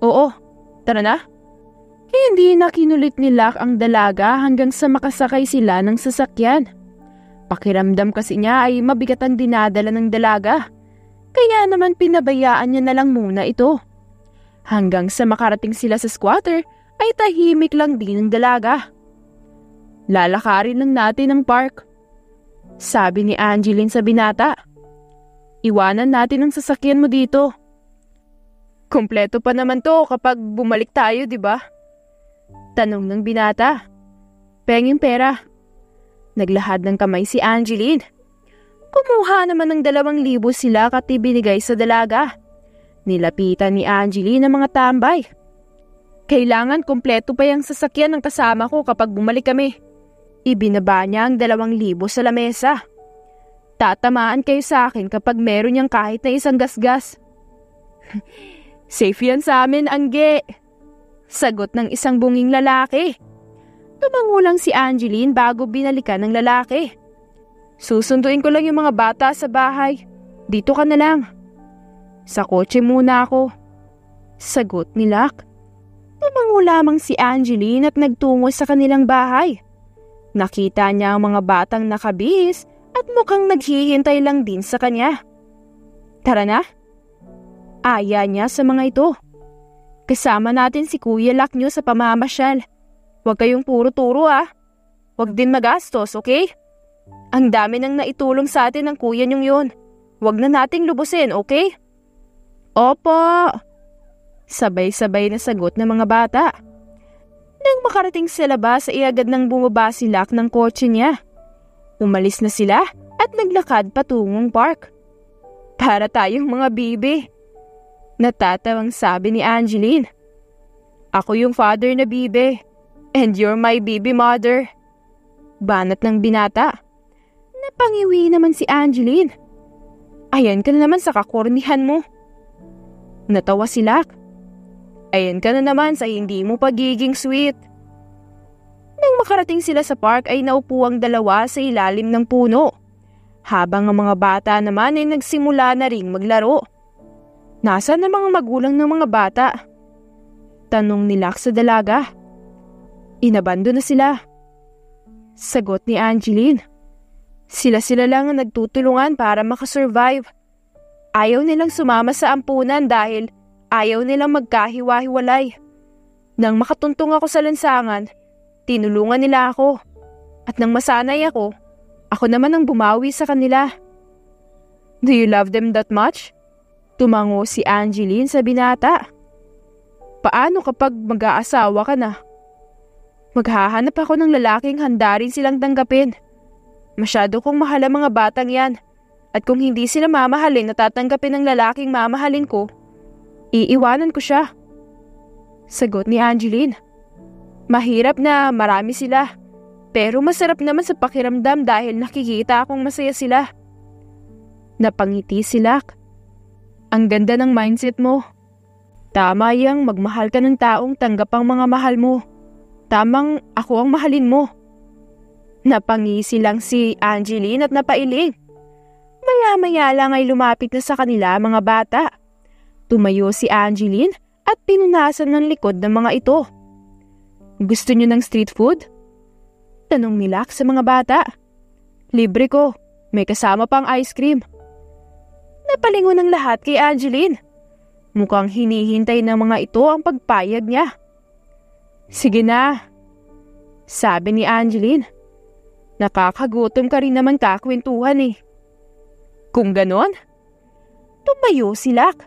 Oo. Tara na. Hindi na kinulit ni Lak ang dalaga hanggang sa makasakay sila ng sasakyan. Pakiramdam kasi niya ay mabigat ang dinadala ng dalaga. Kaya naman pinabayaan niya na lang muna ito. Hanggang sa makarating sila sa squatter ay tahimik lang din ang dalaga. Lalakarin lang natin ang park. Sabi ni Angeline sa binata. Iwanan natin ang sasakyan mo dito. Kompleto pa naman to kapag bumalik tayo, di ba? Tanong ng binata. Penging pera. Naglahad ng kamay si Angeline. Kumuha naman ng 2,000 sila at ibinigay sa dalaga. Nilapitan ni Angeline ang mga tambay. Kailangan kompleto pa yung sasakyan ng kasama ko kapag bumalik kami. Ibinaba niya ang 2,000 sa lamesa. Tatamaan kayo sa akin kapag meron niyang kahit na isang gasgas. Safe yan sa amin, Angge. Sagot ng isang bunging lalaki. Tumango lang si Angeline bago binalikan ng lalaki. Susunduin ko lang yung mga bata sa bahay. Dito ka na lang. Sa kotse muna ako. Sagot ni Lak. Tumango lamang si Angeline at nagtungo sa kanilang bahay. Nakita niya ang mga batang nakabihis at mukhang naghihintay lang din sa kanya. Tara na. Aya niya sa mga ito. Kasama natin si Kuya Lak niyo sa pamamasyal. Huwag kayong puro turo ah. Huwag din magastos, okay? Ang dami nang naitulong sa atin ng kuya niyong yun. Huwag na nating lubusin, okay? Opo. Sabay-sabay na sagot ng mga bata. Nang makarating sa labas ay agad nang bumaba si Lak ng kotse niya. Umalis na sila at naglakad patungong park. Para tayong mga bibi. Natatawang sabi ni Angeline. Ako yung father na bibi. And you're my baby mother. Banat ng binata. Napangiwi naman si Angeline. Ayan ka na naman sa kakornihan mo. Natawa si Lak. Ayan ka na naman sa hindi mo pagiging sweet. Nang makarating sila sa park ay naupo ang dalawa sa ilalim ng puno. Habang ang mga bata naman ay nagsimula na ring maglaro. Nasaan ang mga magulang ng mga bata? Tanong ni Lak sa dalaga. Inabando na sila. Sagot ni Angeline. Sila-sila lang ang nagtutulungan para makasurvive. Ayaw nilang sumama sa ampunan dahil ayaw nilang magkahiwa-hiwalay. Nang makatuntong ako sa lansangan, tinulungan nila ako. At nang masanay ako naman ang bumawi sa kanila. Do you love them that much? Tumango si Angeline sa binata. Paano kapag mag-aasawa ka na? Maghahanap ako ng lalaking handa rin silang tanggapin. Masyado kong mahal ang mga batang yan. At kung hindi sila mamahalin na tatanggapin ng lalaking mamahalin ko, iiwanan ko siya. Sagot ni Angeline. Mahirap na marami sila. Pero masarap naman sa pakiramdam dahil nakikita akong masaya sila. Napangiti si Lak. Ang ganda ng mindset mo. Tama yang magmahal ka ng taong tanggap ang mga mahal mo. Tamang ako ang mahalin mo. Napangisi lang si Angeline at napailing. Maya-maya lang ay lumapit na sa kanila mga bata. Tumayo si Angeline at pinunasan ng likod ng mga ito. Gusto niyo ng street food? Tanong ni Lak sa mga bata. Libre ko, may kasama pang ice cream. Napalingon ng lahat kay Angeline. Mukhang hinihintay ng mga ito ang pagpayag niya. Sige na, sabi ni Angeline. Nakakagutom ka rin naman kakwentuhan eh. Kung ganon, tumayo si Lak.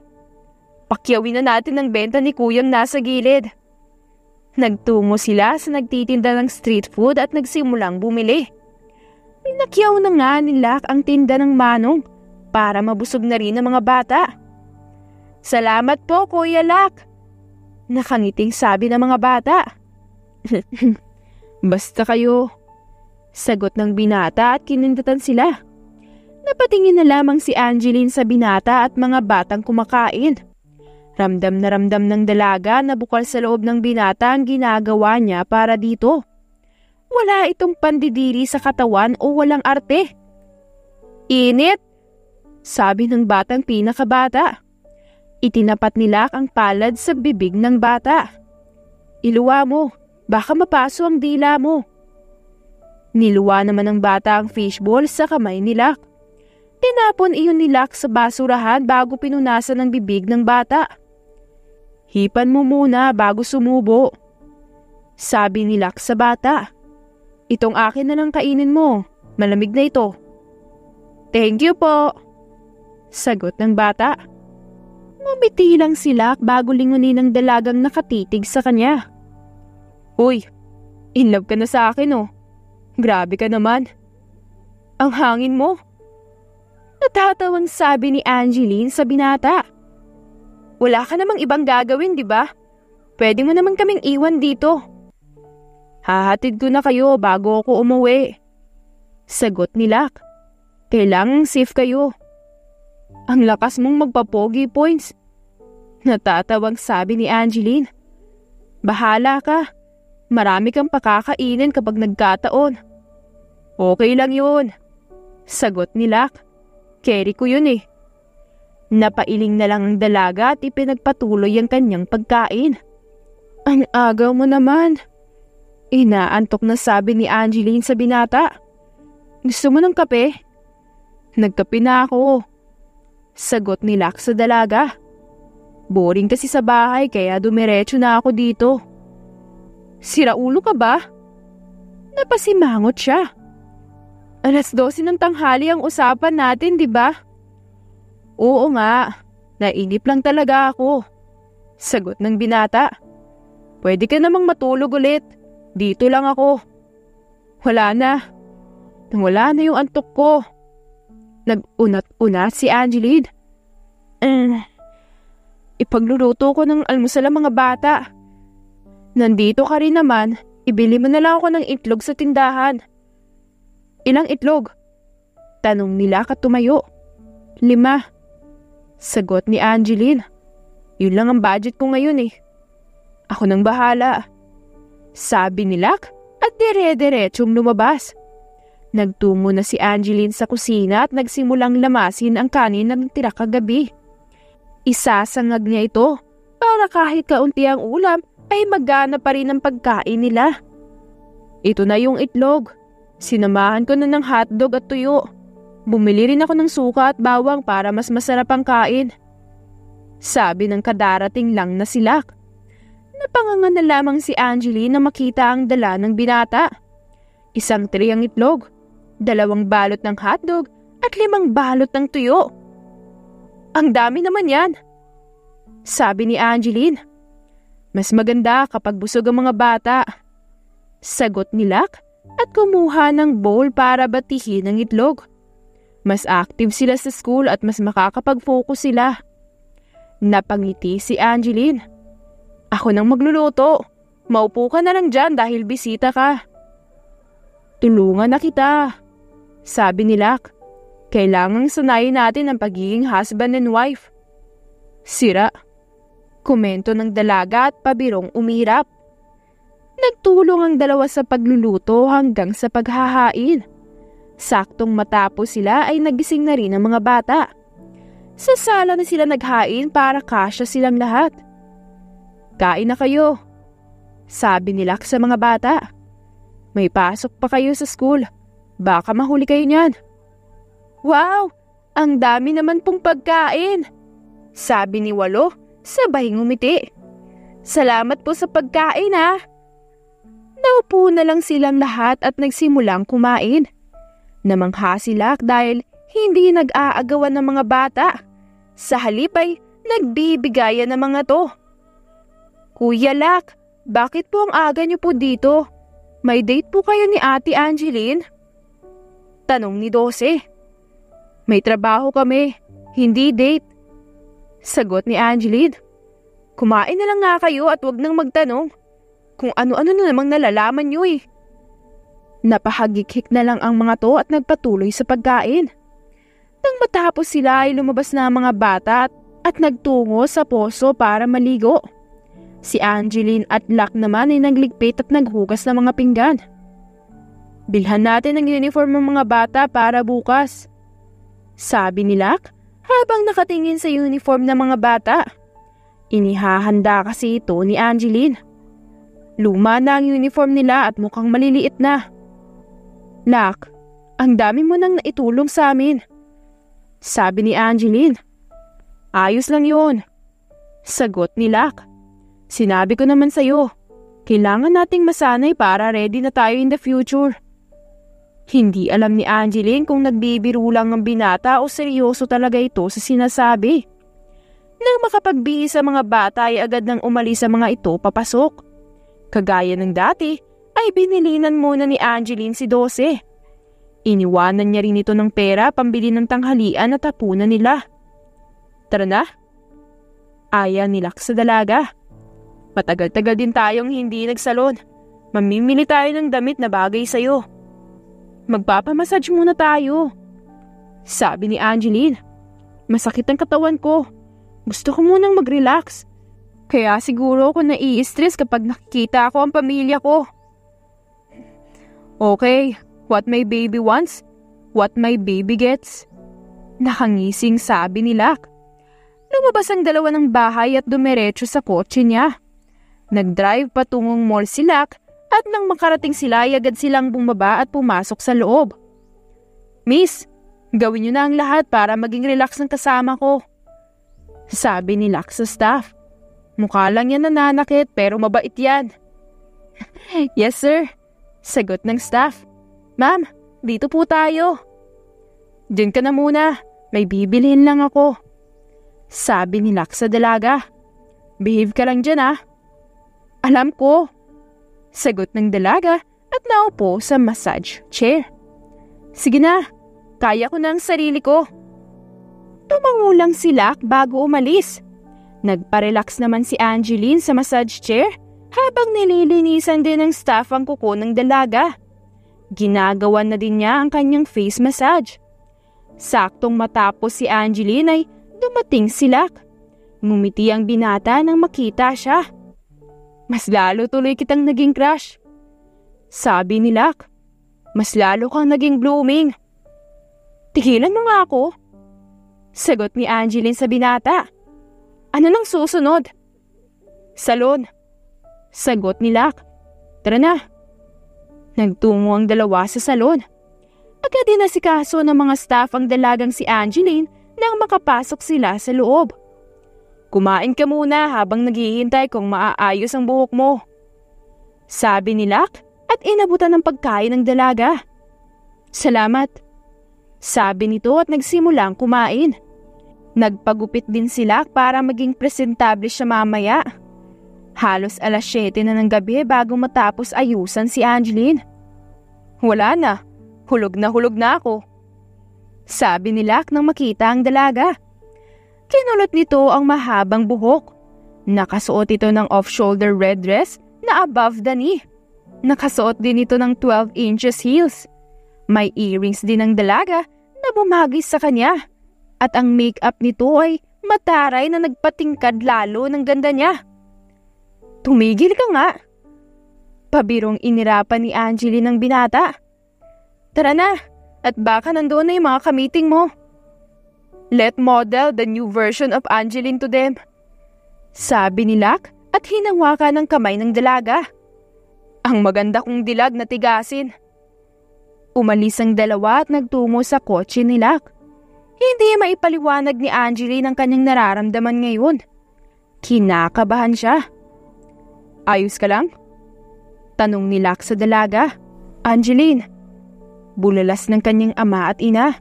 Pakyawin na natin ang benta ni Kuyang nasa gilid. Nagtungo sila sa nagtitinda ng street food at nagsimulang bumili. Pinakyaw na nga ni Lak ang tinda ng manong para mabusog na rin ang mga bata. Salamat po, Kuya Lak. Nakangiting sabi ng mga bata. Basta kayo, sagot ng binata at kinindatan sila. Napatingin na lamang si Angeline sa binata at mga batang kumakain. Ramdam na ramdam ng dalaga na bukal sa loob ng binata ang ginagawa niya para dito. Wala itong pandidiri sa katawan o walang arte. Init, sabi ng batang pinakabata. Itinapat ni Lak ang palad sa bibig ng bata. Iluwa mo, baka mapaso ang dila mo. Niluwa naman ng bata ang fishball sa kamay ni Lak. Tinapon iyon ni Lak sa basurahan bago pinunasan ang bibig ng bata. Hipan mo muna bago sumubo, sabi ni Lak sa bata. Itong akin na lang kainin mo, malamig na ito. Thank you po, sagot ng bata. Ngumiti lang si Lak bago lingunin ng dalagang nakatitig sa kanya. Uy, in love ka na sa akin oh. Grabe ka naman. Ang hangin mo. Natatawang sabi ni Angeline sa binata. Wala ka namang ibang gagawin, di ba? Pwede mo naman kaming iwan dito. Hahatid ko na kayo bago ako umuwi, sagot ni Lak. Kailangang safe kayo. Ang lakas mong magpapogi points. Natatawang sabi ni Angeline. Bahala ka. Marami kang pakakainin kapag nagkataon. Okay lang yun, sagot ni Lak. Carry ko yun eh. Napailing na lang ang dalaga at ipinagpatuloy ang kanyang pagkain. Ang agaw mo naman. Inaantok na sabi ni Angeline sa binata. Gusto mo ng kape? Nagkape na ako, sagot ni Lak sa dalaga. Boring kasi sa bahay kaya dumiretso na ako dito. Siraulo ka ba? Napasimangot siya. 12:00 ng tanghali ang usapan natin, di ba? Oo nga, nainip lang talaga ako, sagot ng binata. Pwede ka namang matulog ulit, dito lang ako. Wala na yung antok ko. Nag-unat-unat si Angeline. Ipagluluto ko ng almusal ang mga bata. Nandito ka rin naman, ibili mo na lang ako ng itlog sa tindahan. Ilang itlog? Tanong nila at tumayo. 5, sagot ni Angeline. Yun lang ang budget ko ngayon eh. Ako nang bahala, sabi ni Lak at dire-diretsong lumabas. Nagtungo na si Angeline sa kusina at nagsimulang lamasin ang kanin ng tira kagabi. Isasangag niya ito para kahit kaunti ang ulam ay magana pa rin ang pagkain nila. Ito na yung itlog. Sinamahan ko na ng hotdog at tuyo. Bumili rin ako ng suka at bawang para mas masarap ang kain, sabi ng kadarating lang na si Lak. Napanganga na lamang si Angeline na makita ang dala ng binata. 1 tray ang itlog, 2 balot ng hotdog at 5 balot ng tuyo. Ang dami naman yan, sabi ni Angeline. Mas maganda kapag busog ang mga bata, sagot ni Lak at kumuha ng bowl para batihin ang itlog. Mas active sila sa school at mas makakapag-focus sila. Napangiti si Angeline. Ako nang magluluto. Maupo ka na lang dyan dahil bisita ka. Tulungan na kita, sabi ni Lak. Kailangang sanayin natin ang pagiging husband and wife. Sira, komento ng dalaga at pabirong umirap. Nagtulong ang dalawa sa pagluluto hanggang sa paghahain. Saktong matapos sila ay nagising na rin ang mga bata. Sa sala na sila naghain para kasya silang lahat. Kain na kayo, Sabi ni Lak sa mga bata. May pasok pa kayo sa school. Baka mahuli kayo niyan. Wow! Ang dami naman pong pagkain! Sabi ni Walo, sabay ngumiti. Salamat po sa pagkain ha! Naupo na lang silang lahat at nagsimulang kumain. Namangha si Lak dahil hindi nag-aagawan ng mga bata. Sa halip ay nagbibigayan ng mga to. Kuya Lak, bakit po ang aga niyo po dito? May date po kayo ni Ate Angeline? Tanong ni Dose. May trabaho kami, hindi date. Sagot ni Angeline. Kumain na lang nga kayo at wag nang magtanong. Kung ano-ano na namang nalalaman niyo eh. Napahagik-hik na lang ang mga to at nagpatuloy sa pagkain. Nang matapos sila ay lumabas na ang mga bata at nagtungo sa poso para maligo. Si Angeline at Lak naman ay nagligpit at naghugas ng mga pinggan. Bilhan natin ang uniform ng mga bata para bukas. Sabi ni Lak habang nakatingin sa uniform ng mga bata. Inihahanda kasi ito ni Angeline. Luma na ang uniform nila at mukhang maliliit na. Lak, ang dami mo nang naitulong sa amin. Sabi ni Angeline. Ayos lang yun. Sagot ni Lak. Sinabi ko naman sa'yo, kailangan nating masanay para ready na tayo in the future. Hindi alam ni Angeline kung nagbibiro lang ang binata o seryoso talaga ito sa sinasabi. Nang makapagbihis sa mga bata ay agad nang umalis sa mga ito papasok. Kagaya ng dati ay binilinan muna ni Angeline si Dose. Iniwanan niya rin ito ng pera pambili ng tanghalian at hapunan nila. Tara na. Aya ni Lak sa dalaga. Matagal-tagal din tayong hindi nagsalon. Mamimili tayo ng damit na bagay sa'yo. Magpapamassage muna tayo. Sabi ni Angeline. Masakit ang katawan ko. Gusto ko munang mag-relax. Kaya siguro ako nai-stress kapag nakikita ako ang pamilya ko. Okay, what my baby wants, what my baby gets. Nakangising sabi ni Lak. Lumabas ang dalawa ng bahay at dumiretso sa kotse niya. Nag-drive patungong mall si Lak at nang makarating sila ay agad silang bumaba at pumasok sa loob. Miss, gawin niyo na ang lahat para maging relax ng kasama ko. Sabi ni Lak sa staff. Mukha lang yan nananakit pero mabait yan. Yes sir, sagot ng staff. Ma'am, dito po tayo. Diyan ka na muna, may bibilhin lang ako. Sabi ni Lak sa dalaga. Behave ka lang dyan ah. Alam ko. Sagot ng dalaga at naupo sa massage chair. Sige na, kaya ko na ang sarili ko. Tumango lang si Lak bago umalis. Nagparelax naman si Angeline sa massage chair habang nililinisan din ng staff ang kuko ng dalaga. Ginagawan na din niya ang kanyang face massage. Saktong matapos si Angeline ay dumating si Lak. Ngumiti ang binata nang makita siya. Mas lalo tuloy kitang naging crush. Sabi ni Lak. Mas lalo kang naging blooming. Tigilan mo nga ako. Sagot ni Angeline sa binata. Ano nang susunod? Salon. Sagot ni Lak. Tara na. Nagtungo ang dalawa sa salon. Agad din nasikaso ng mga staff ang dalagang si Angeline nang makapasok sila sa loob. Kumain ka muna habang naghihintay kung maaayos ang buhok mo. Sabi ni Lak at inabutan ng pagkain ng dalaga. Salamat. Sabi nito at nagsimulang kumain. Nagpagupit din si Lak para maging presentable siya mamaya. Halos 7:00 na ng gabi bago matapos ayusan si Angeline. Wala na, hulog na ako. Sabi ni Lak nang makita ang dalaga. Kinulot nito ang mahabang buhok. Nakasuot ito ng off-shoulder red dress na above the knee. Nakasuot din ito ng 12 inches heels. May earrings din ang dalaga na bumagis sa kanya. At ang makeup nito ay mataray na nagpatingkad lalo ng ganda niya. Tumigil ka nga. Pabirong inirapan ni Angeline ang binata. Tara na, at baka nandoon na yung mga kamiting mo. Let model the new version of Angeline to them. Sabi ni Lak at at hinawakan ng kamay ng dalaga. Ang maganda kong dilag na tigasin. Umalis ang dalawa at nagtungo sa kotse ni Locke. Hindi maipaliwanag ni Angeline ang kanyang nararamdaman ngayon. Kinakabahan siya. Ayos ka lang? Tanong ni Locke sa dalaga. Angeline, bulalas ng kanyang ama at ina.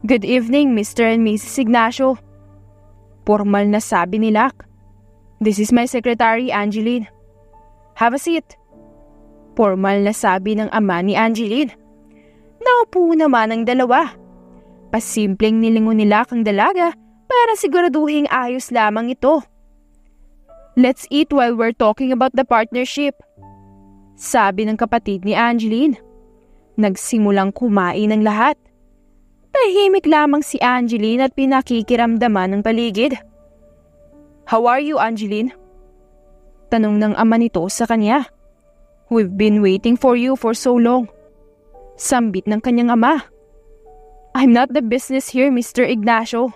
Good evening, Mr. and Mrs. Ignacio. Formal na sabi ni Locke. This is my secretary, Angeline. Have a seat. Formal na sabi ng ama ni Angeline. Naupo naman ang dalawa. Pasimpleng nilingon ni Locke ang dalaga para siguraduhing ayos lamang ito. Let's eat while we're talking about the partnership. Sabi ng kapatid ni Angeline. Nagsimulang kumain ng lahat. Tahimik lamang si Angeline at pinakikiramdaman ng paligid. How are you, Angeline? Tanong ng ama nito sa kanya. We've been waiting for you for so long. Sambit ng kanyang ama. I'm not the business here, Mr. Ignacio.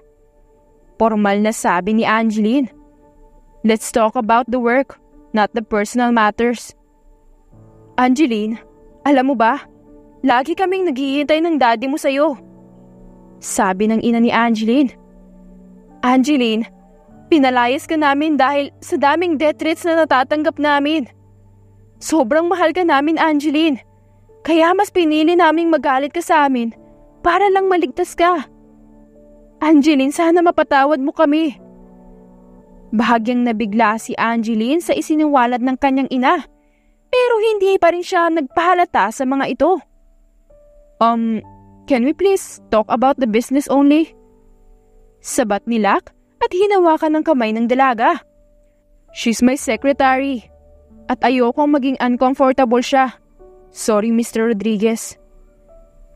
Formal na sabi ni Angeline. Let's talk about the work, not the personal matters. Angeline, alam mo ba? Lagi kaming naghihintay ng daddy mo sa'yo. Sabi ng ina ni Angeline. Angeline, pinalayas ka namin dahil sa daming death threats na natatanggap namin. Sobrang mahal ka namin, Angeline. Kaya mas pinili naming magalit ka sa amin para lang maligtas ka. Angeline, sana mapatawad mo kami. Bahagyang nabigla si Angeline sa isiniwalat ng kanyang ina, pero hindi pa rin siya nagpahalata sa mga ito. Can we please talk about the business only? Sabat ni Locke at hinawakan ng kamay ng dalaga. She's my secretary at ayokong maging uncomfortable siya. Sorry, Mr. Rodriguez.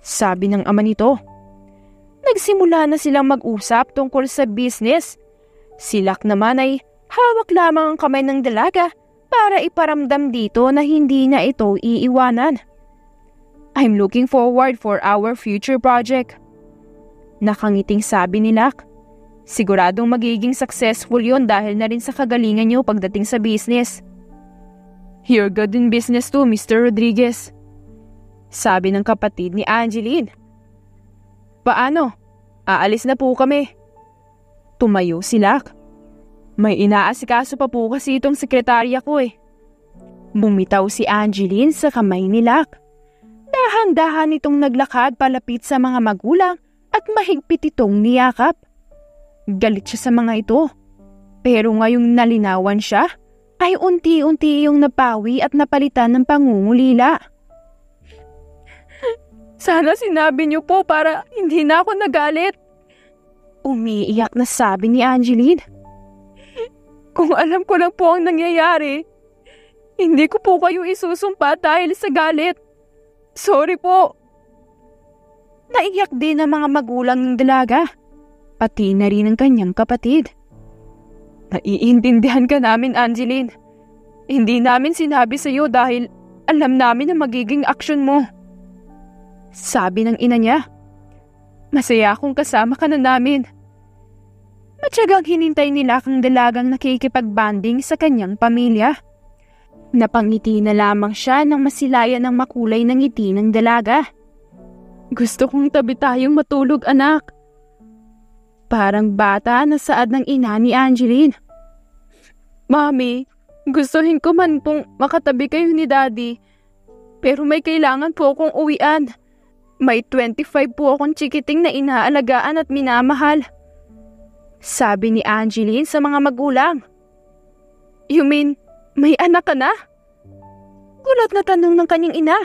Sabi ng ama nito. Nagsimula na silang mag-usap tungkol sa business. Si Locke naman ay hawak lamang ang kamay ng dalaga para iparamdam dito na hindi na ito iiwanan. I'm looking forward for our future project. Nakangiting sabi ni Locke. Siguradong magiging successful yon dahil na rin sa kagalingan niyo pagdating sa business. You're good in business too, Mr. Rodriguez. Sabi ng kapatid ni Angeline. Paano? Aalis na po kami. Tumayo si Locke. May inaasikaso pa po kasi itong sekretarya ko eh. Bumitaw si Angeline sa kamay ni Locke. Dahan-dahan itong naglakad palapit sa mga magulang at mahigpit itong niyakap. Galit siya sa mga ito. Pero ngayong nalinawan siya, ay unti-unti iyong napawi at napalitan ng pangungulila. Sana sinabi niyo po para hindi na ako nagalit. Umiiyak na sabi ni Angeline. Kung alam ko lang po ang nangyayari, hindi ko po kayo isusumpa dahil sa galit. Sorry po. Naiyak din ang mga magulang ng dalaga, pati na rin ang kanyang kapatid. Naiintindihan ka namin, Angeline. Hindi namin sinabi sa iyo dahil alam namin na magiging aksyon mo. Sabi ng ina niya. Masaya akong kasama ka na namin. Matyagang hinintay nila kang dalagang nakikipagbanding sa kanyang pamilya. Napangiti na lamang siya nang masilayan ng makulay ng ngiti ng dalaga. Gusto kong tabi tayong matulog, anak. Parang bata na saad ng ina ni Angeline. Mami, gustuhin ko man pong makatabi kayo ni Daddy. Pero may kailangan po akong uwian. May 25 po akong chikiting na inaalagaan at minamahal. Sabi ni Angeline sa mga magulang. You mean, may anak ka na? Gulat na tanong ng kanyang ina.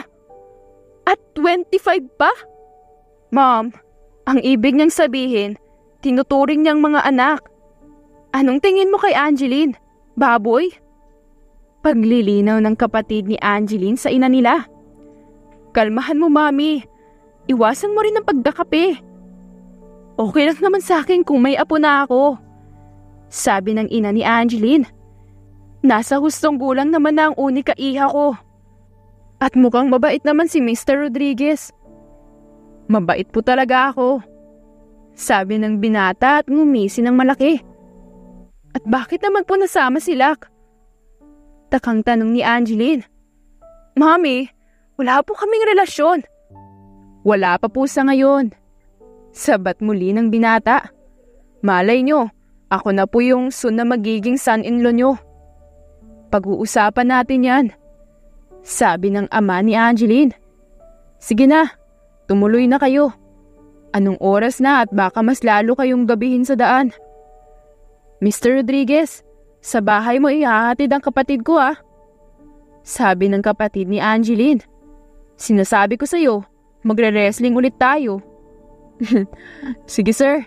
At 25 pa? Mom, ang ibig niyang sabihin, tinuturing niyang mga anak. Anong tingin mo kay Angeline? Baboy? Paglilinaw ng kapatid ni Angeline sa ina nila. Kalmahan mo, Mami. Iwasan mo rin ang pagdakape. Okay lang naman sa akin kung may apo na ako. Sabi ng ina ni Angeline. Nasa hustong gulang naman na ang unika iha ko. At mukhang mabait naman si Mr. Rodriguez. Mabait po talaga ako. Sabi ng binata at ngumisi ng malaki. At bakit naman po nasama si Locke? Takang tanong ni Angeline. Mami, wala po kaming relasyon. Wala pa po sa ngayon. Sabat muli ng binata. Malay nyo, ako na po yung soon na magiging son-in-law nyo. Pag-uusapan natin yan. Sabi ng ama ni Angeline. Sige na, tumuloy na kayo. Anong oras na at baka mas lalo kayong gabihin sa daan. Mr. Rodriguez, sa bahay mo ihahatid ang kapatid ko Sabi ng kapatid ni Angeline. Sinasabi ko sa'yo, magre-wrestling ulit tayo. Sige sir.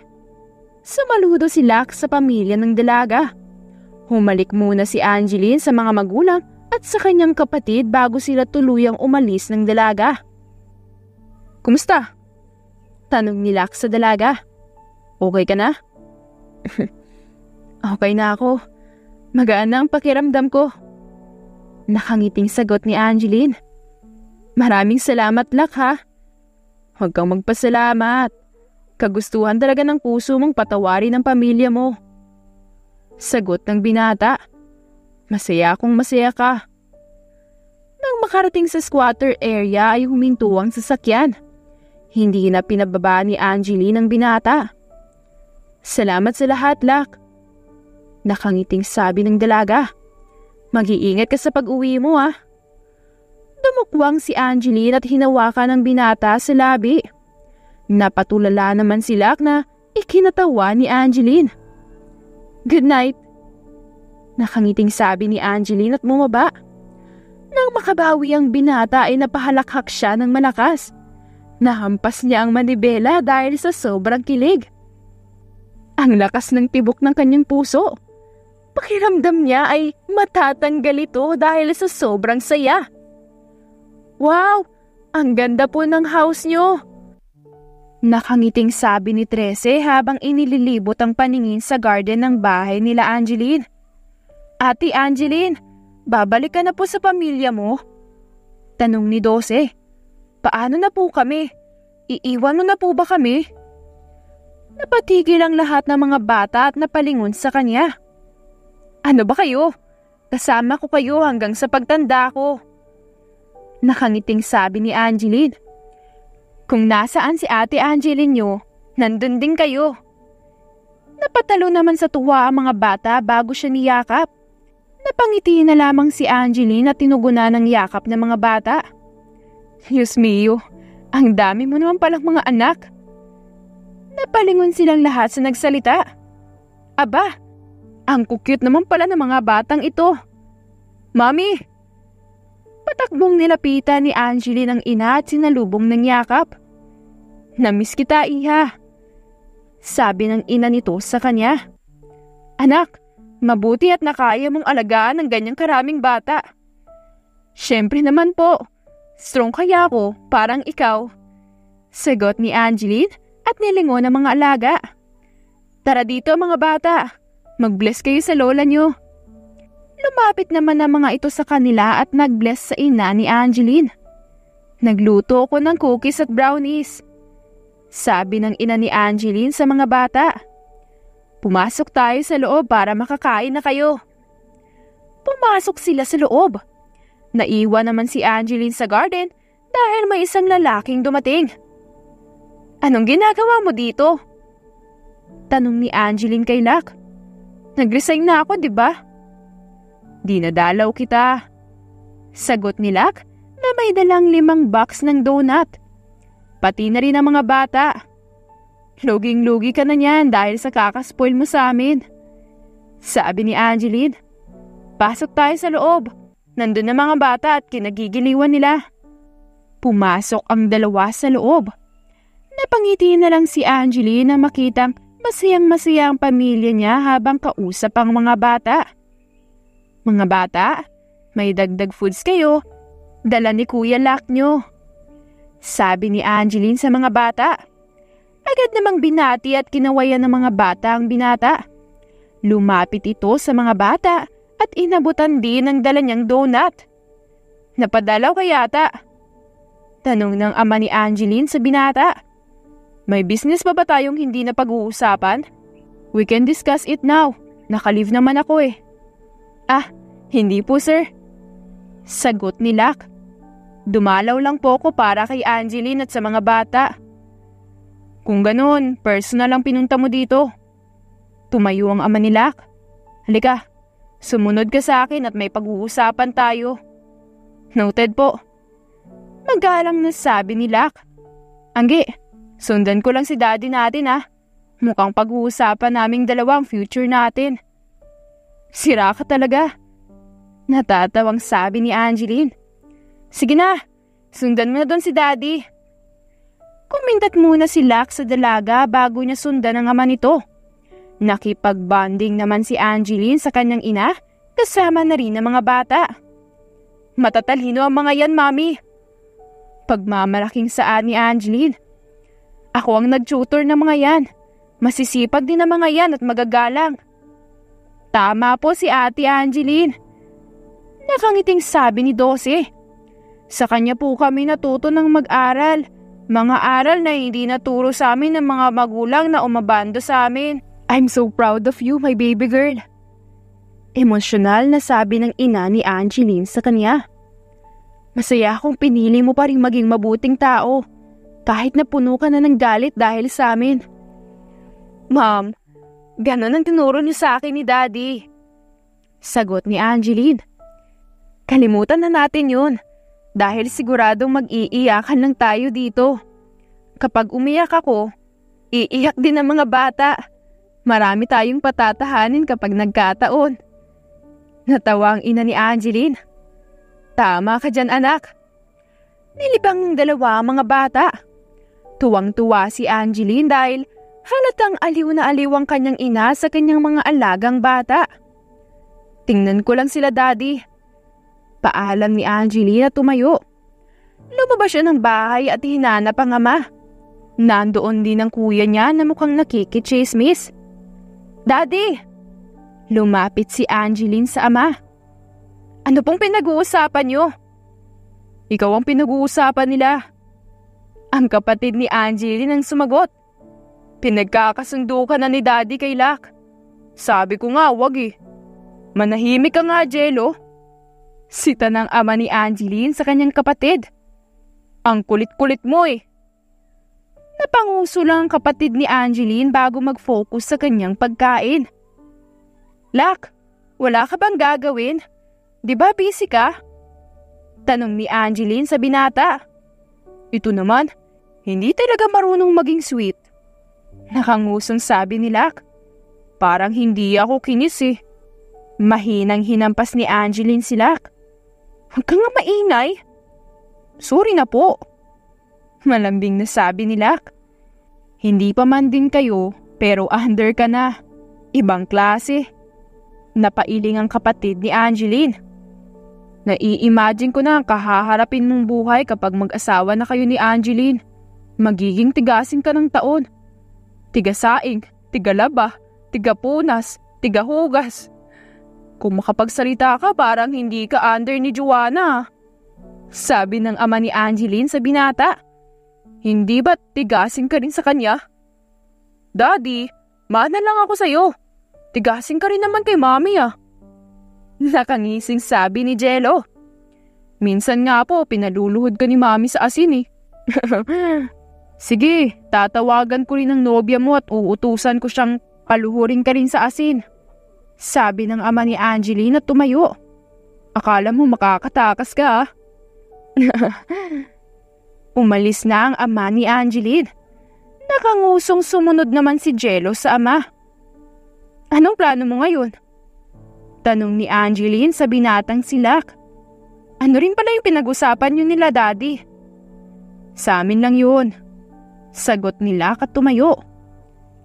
Sumaludo si Locke sa pamilya ng dalaga. Humalik muna si Angeline sa mga magulang at sa kanyang kapatid bago sila tuluyang umalis ng dalaga. Kumusta? Tanong ni Locke sa dalaga. Okay ka na? Okay na ako. Magaan na ang pakiramdam ko. Nakangiting sagot ni Angeline. Maraming salamat, Locke ha. Huwag kang magpasalamat. Kagustuhan talaga ng puso mong patawarin ang pamilya mo. Sagot ng binata. Masaya akong masaya ka. Nang makarating sa squatter area ay huminto ang sasakyan. Hindi na pinababa ni Angeline ang binata. Salamat sa lahat, Locke. Nakangiting sabi ng dalaga. Mag-iingat ka sa pag-uwi mo Dumukwang si Angeline at hinawakan ng binata sa labi. Napatulala naman si Locke na ikinatawa ni Angeline. Good night. Nakangiting sabi ni Angeline at bumaba. Nang makabawi ang binata ay napahalakhak siya ng malakas. Nahampas niya ang manibela dahil sa sobrang kilig. Ang lakas ng tibok ng kanyang puso. Pakiramdam niya ay matatanggal ito dahil sa sobrang saya. Wow! Ang ganda po ng house niyo! Nakangiting sabi ni Trece habang inililibot ang paningin sa garden ng bahay nila Angeline. Ate Angeline, babalik ka na po sa pamilya mo? Tanong ni Dose. Paano na po kami? Iiwan mo na po ba kami? Napatigil ang lahat ng mga bata at napalingon sa kanya. Ano ba kayo? Kasama ko kayo hanggang sa pagtanda ko. Nakangiting sabi ni Angeline. Kung nasaan si Ate Angeline nyo, nandun din kayo. Napatalo naman sa tuwa ang mga bata bago siya niyakap. Napangiti na lamang si Angeline at tinugunan ng yakap ng mga bata. Diyos mio, ang dami mo naman palang mga anak. Napalingon silang lahat sa nagsalita. Aba, ang kukyut naman pala ng mga batang ito. Mami! Patakbong nilapitan ni Angeline ang ina at sinalubong ng yakap. Namiss kita, iha. Sabi ng ina nito sa kanya. Anak, mabuti at nakaya mong alagaan ng ganyang karaming bata. Siyempre naman po. Strong kaya ako, parang ikaw. Sagot ni Angeline at nilingon ang mga alaga. Tara dito mga bata, mag-bless kayo sa lola nyo. Lumapit naman ang mga ito sa kanila at nag-bless sa ina ni Angeline. Nagluto ako ng cookies at brownies. Sabi ng ina ni Angeline sa mga bata. Pumasok tayo sa loob para makakain na kayo. Pumasok sila sa loob. Naiwan naman si Angeline sa garden dahil may isang lalaking dumating. Anong ginagawa mo dito? Tanong ni Angeline kay Locke. Nag-resign na ako, di ba? Dinadalaw kita. Sagot ni Locke na may dalang 5 box ng donut. Pati na rin ang mga bata. Luging-lugi ka na niyan dahil sa kakaspoil mo sa amin. Sabi ni Angeline. Pasok tayo sa loob. Nandun ang mga bata at kinagigiliwan nila. Pumasok ang dalawa sa loob. Napangiti na lang si Angeline na makitang masayang-masaya ang pamilya niya habang kausap ang mga bata. Mga bata, may dagdag foods kayo. Dala ni Kuya Locke nyo. Sabi ni Angeline sa mga bata. Agad namang binati at kinawayan ng mga bata ang binata. Lumapit ito sa mga bata at inabutan din ang dala niyang donut. Napadalaw ka yata? Tanong ng ama ni Angeline sa binata. May business pa ba tayong hindi na pag-uusapan? We can discuss it now. Naka-leave naman ako eh. Ah, hindi po sir. Sagot ni Lak. Dumalaw lang po ko para kay Angeline at sa mga bata. Kung ganun, personal ang pinunta mo dito. Tumayo ang ama ni Lak. Halika, sumunod ka sa akin at may pag-uusapan tayo. Noted po. Magalang na sabi ni Lak. Anggi, sundan ko lang si daddy natin ah. Mukhang pag-uusapan naming dalawa ang future natin. Sira ka talaga. Natatawang sabi ni Angeline. Sige na, sundan mo na doon si daddy. Kumintat muna si Lak sa dalaga bago niya sundan ang ama nito. Nakipag-bonding naman si Angeline sa kanyang ina, kasama na rin ang mga bata. Matatalino ang mga yan, mami. Pagmamalaking saan ni Angeline. Ako ang nag-tutor ng mga yan. Masisipag din ang mga yan at magagalang. Tama po si Ate Angeline. Nakangiting sabi ni Dose. Sa kanya po kami natuto ng mag-aral. Mga aral na hindi naturo sa amin ng mga magulang na umabando sa amin. I'm so proud of you, my baby girl. Emosyonal na sabi ng ina ni Angeline sa kanya. Masaya akong pinili mo pa rin maging mabuting tao. Kahit na puno ka na ng galit dahil sa amin. Ma'am, ganun ang tinuro niyo sa akin ni Daddy. Sagot ni Angeline. Kalimutan na natin yun. Dahil siguradong mag-iiyakan lang tayo dito. Kapag umiyak ako, iiyak din ang mga bata. Marami tayong patatahanin kapag nagkataon. Natawa ang ina ni Angeline. Tama ka dyan, anak. Nilibang ng dalawa ang mga bata. Tuwang-tuwa si Angeline dahil halatang aliw na aliw ang kanyang ina sa kanyang mga alagang bata. Tingnan ko lang sila, Daddy. Paalam ni Angeline at tumayo. Lumabas siya ng bahay at hinanap ang ama. Nandoon din ang kuya niya na mukhang nakikichismis. Daddy! Lumapit si Angeline sa ama. Ano pong pinag-uusapan niyo? Ikaw ang pinag-uusapan nila. Ang kapatid ni Angeline ang sumagot. Pinagkakasundo ka na ni Daddy kay Lak. Sabi ko nga, wag eh. Manahimik ka nga, Jello. Sita ng ama ni Angeline sa kanyang kapatid. Ang kulit-kulit mo eh. Napanguso lang ang kapatid ni Angeline bago mag-focus sa kanyang pagkain. Lak, wala ka bang gagawin? Di ba busy ka? Tanong ni Angeline sa binata. Ito naman, hindi talaga marunong maging sweet. Nakangusong sabi ni Lak. Parang hindi ako kinis eh. Mahinang hinampas ni Angeline si Lak. Huwag ka nga maingay. Sorry na po. Malambing na sabi ni Lak. Hindi pa man din kayo, pero under ka na. Ibang klase. Napailing ang kapatid ni Angeline. Nai-imagine ko na ang kahaharapin mong buhay kapag mag-asawa na kayo ni Angeline. Magiging tigasin ka ng taon. Tigasaing, tigalaba, tigapunas, tigahugas. Kung makapagsalita ka parang hindi ka under ni Joanna. Sabi ng ama ni Angeline sa binata. Hindi ba't tigasin ka rin sa kanya? Daddy, mana lang ako sa'yo. Tigasin ka rin naman kay Mami ah. Nakangising sabi ni Jello. Minsan nga po pinaluluhod ka ni Mami sa asin eh. Sige, tatawagan ko rin ang nobya mo at uutusan ko siyang paluhurin ka rin sa asin. Sabi ng ama ni Angeline at tumayo. Akala mo makakatakas ka ah. Umalis na ang ama ni Angeline. Nakangusong sumunod naman si Jello sa ama. Anong plano mo ngayon? Tanong ni Angeline sa binatang si Lak. Ano rin pala yung pinag-usapan yun nila, Daddy? Sa amin lang yun. Sagot ni Lak at tumayo.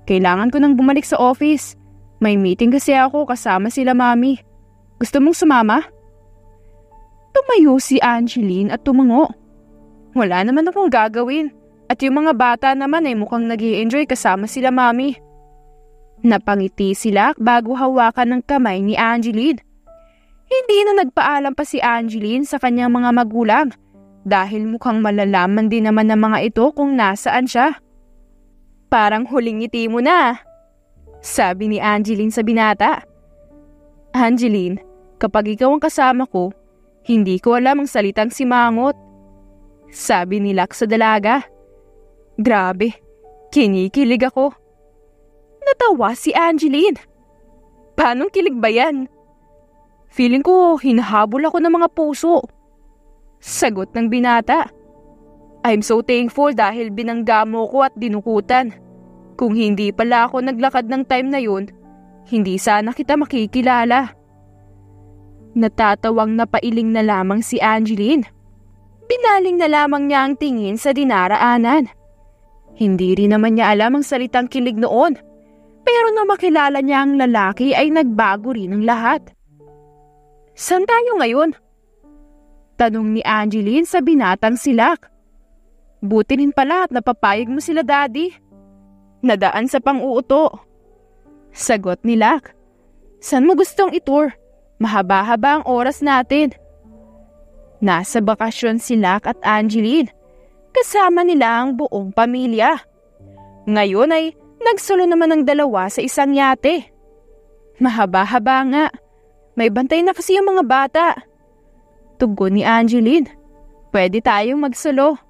Kailangan ko nang bumalik sa office. May meeting kasi ako kasama sila Mami. Gusto mong sumama? Tumayo si Angeline at tumango. Wala naman akong gagawin. At yung mga bata naman ay mukhang nag-i-enjoy kasama sila Mami. Napangiti sila bago hawakan ng kamay ni Angeline. Hindi na nagpaalam pa si Angeline sa kanyang mga magulang dahil mukhang malalaman din naman ng mga ito kung nasaan siya. Parang huling ngiti mo na, sabi ni Angeline sa binata. Angeline, kapag ikaw ang kasama ko, Hindi ko alam ang salitang simangot, sabi ni Lak sa dalaga. Grabe, kinikilig ako. Natawa si Angeline. Paanong kilig ba yan? Feeling ko hinahabol ako ng mga puso. Sagot ng binata. I'm so thankful dahil binangga mo ko at dinukutan. Kung hindi pala ako naglakad ng time na yun, hindi sana kita makikilala. Natatawang napailing na lamang si Angeline. Binaling na lamang niya ang tingin sa dinaraanan. Hindi rin naman niya alam ang salitang kilig noon. Pero nang makilala niya ang lalaki ay nagbago rin ang lahat. Saan tayo ngayon? Tanong ni Angeline sa binatang si Lak. Buti rin pala at napapayag mo sila, Daddy. Nadaan sa pang-uuto. Sagot ni Lak. Saan mo gustong itour? Mahaba-haba ang oras natin. Nasa bakasyon si Lak at Angeline. Kasama nila ang buong pamilya. Ngayon ay nagsulo naman ang dalawa sa isang yate. Mahaba-haba nga. May bantay na kasi yung mga bata. Tugon ni Angeline. Pwede tayong magsulo.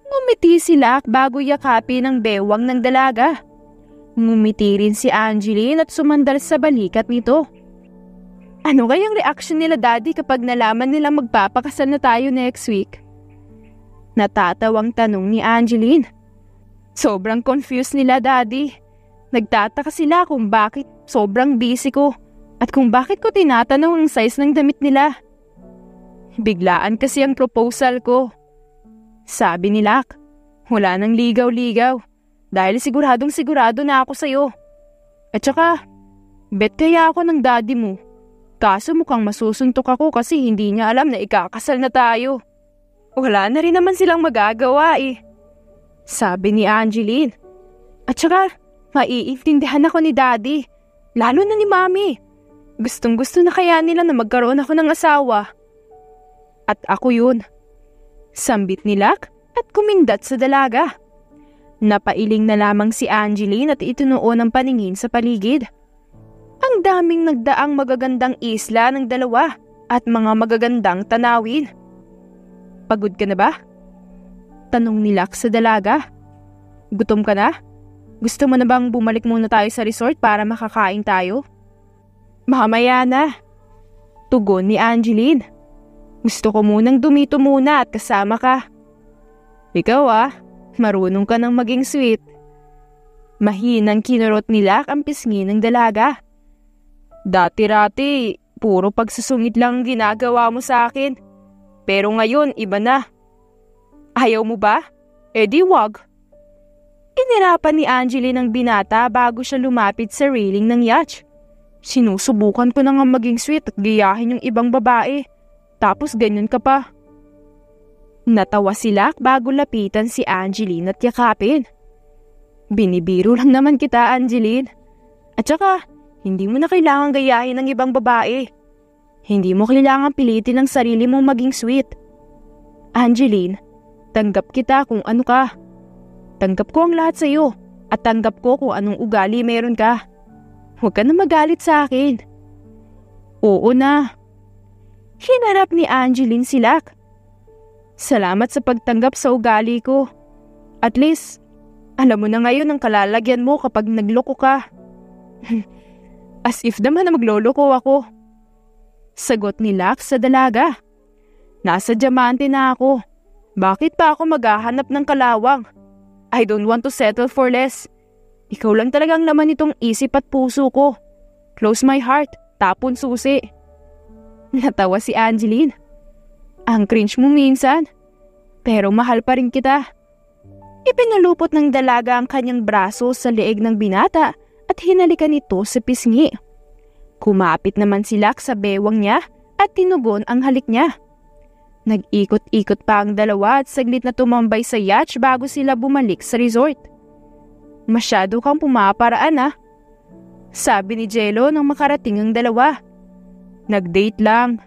Ngumiti si Lak bago yakapin ang bewang ng dalaga. Ngumiti rin si Angeline at sumandal sa balikat nito. Ano kayang reaction nila, Daddy, kapag nalaman nila magpapakasal na tayo next week? Natatawang tanong ni Angeline. Sobrang confused nila, Daddy. Nagtataka sila kung bakit sobrang busy ko at kung bakit ko tinatanong ang size ng damit nila. Biglaan kasi ang proposal ko. Sabi ni Lak, wala nang ligaw-ligaw dahil siguradong sigurado na ako sa'yo. At saka, bet kaya ako ng daddy mo. Kaso mukhang masusuntok ako kasi hindi niya alam na ikakasal na tayo. Wala na rin naman silang magagawa eh. Sabi ni Angeline. At saka, maiintindihan ako ni Daddy. Lalo na ni Mami. Gustong-gusto na kaya nila na magkaroon ako ng asawa. At ako yun. Sambit ni Lak at kumindat sa dalaga. Napailing na lamang si Angeline at itinuon ang paningin sa paligid. Ang daming nagdaang magagandang isla ng dalawa at mga magagandang tanawin. Pagod ka na ba? Tanong ni Lak sa dalaga. Gutom ka na? Gusto mo na bang bumalik muna tayo sa resort para makakain tayo? Mamaya na. Tugon ni Angeline. Gusto ko munang dumito muna at kasama ka. Ikaw marunong ka nang maging sweet. Mahinang kinurot ni Lak ang pisngi ng dalaga. Dati-rati, puro pagsusungit lang ang ginagawa mo sa akin. Pero ngayon, iba na. Ayaw mo ba? Eh di wag. Inirapan ni Angeline ang binata bago siya lumapit sa railing ng yacht. Sinusubukan ko na nga maging sweet at gayahin yung ibang babae. Tapos ganyan ka pa. Natawa si Lak bago lapitan si Angeline at yakapin. Binibiro lang naman kita, Angeline. At saka, hindi mo na kailangang gayahin ng ibang babae. Hindi mo kailangang pilitin ang sarili mong maging sweet. Angeline, tanggap kita kung ano ka. Tanggap ko ang lahat sa iyo at tanggap ko kung anong ugali meron ka. Huwag ka na magalit sa akin. Oo na. Hinarap ni Angeline si Lak. Salamat sa pagtanggap sa ugali ko. At least, alam mo na ngayon ang kalalagyan mo kapag nagloko ka. As if naman na magloloko ako. Sagot ni Lak sa dalaga. Nasa diamante na ako. Bakit pa ako maghahanap ng kalawang? I don't want to settle for less. Ikaw lang talagang laman itong isip at puso ko. Close my heart, tapon susi. Natawa si Angeline. Ang cringe mo minsan. Pero mahal pa rin kita. Ipinalupot ng dalaga ang kanyang braso sa leeg ng binata at hinalikan ito sa pisngi. Kumapit naman si Lak sa bewang niya at tinugon ang halik niya. Nag-ikot-ikot pa ang dalawa at saglit na tumambay sa yacht bago sila bumalik sa resort. Masyado kang pumaparaan sabi ni Jello nang makarating ang dalawa. Nag-date lang.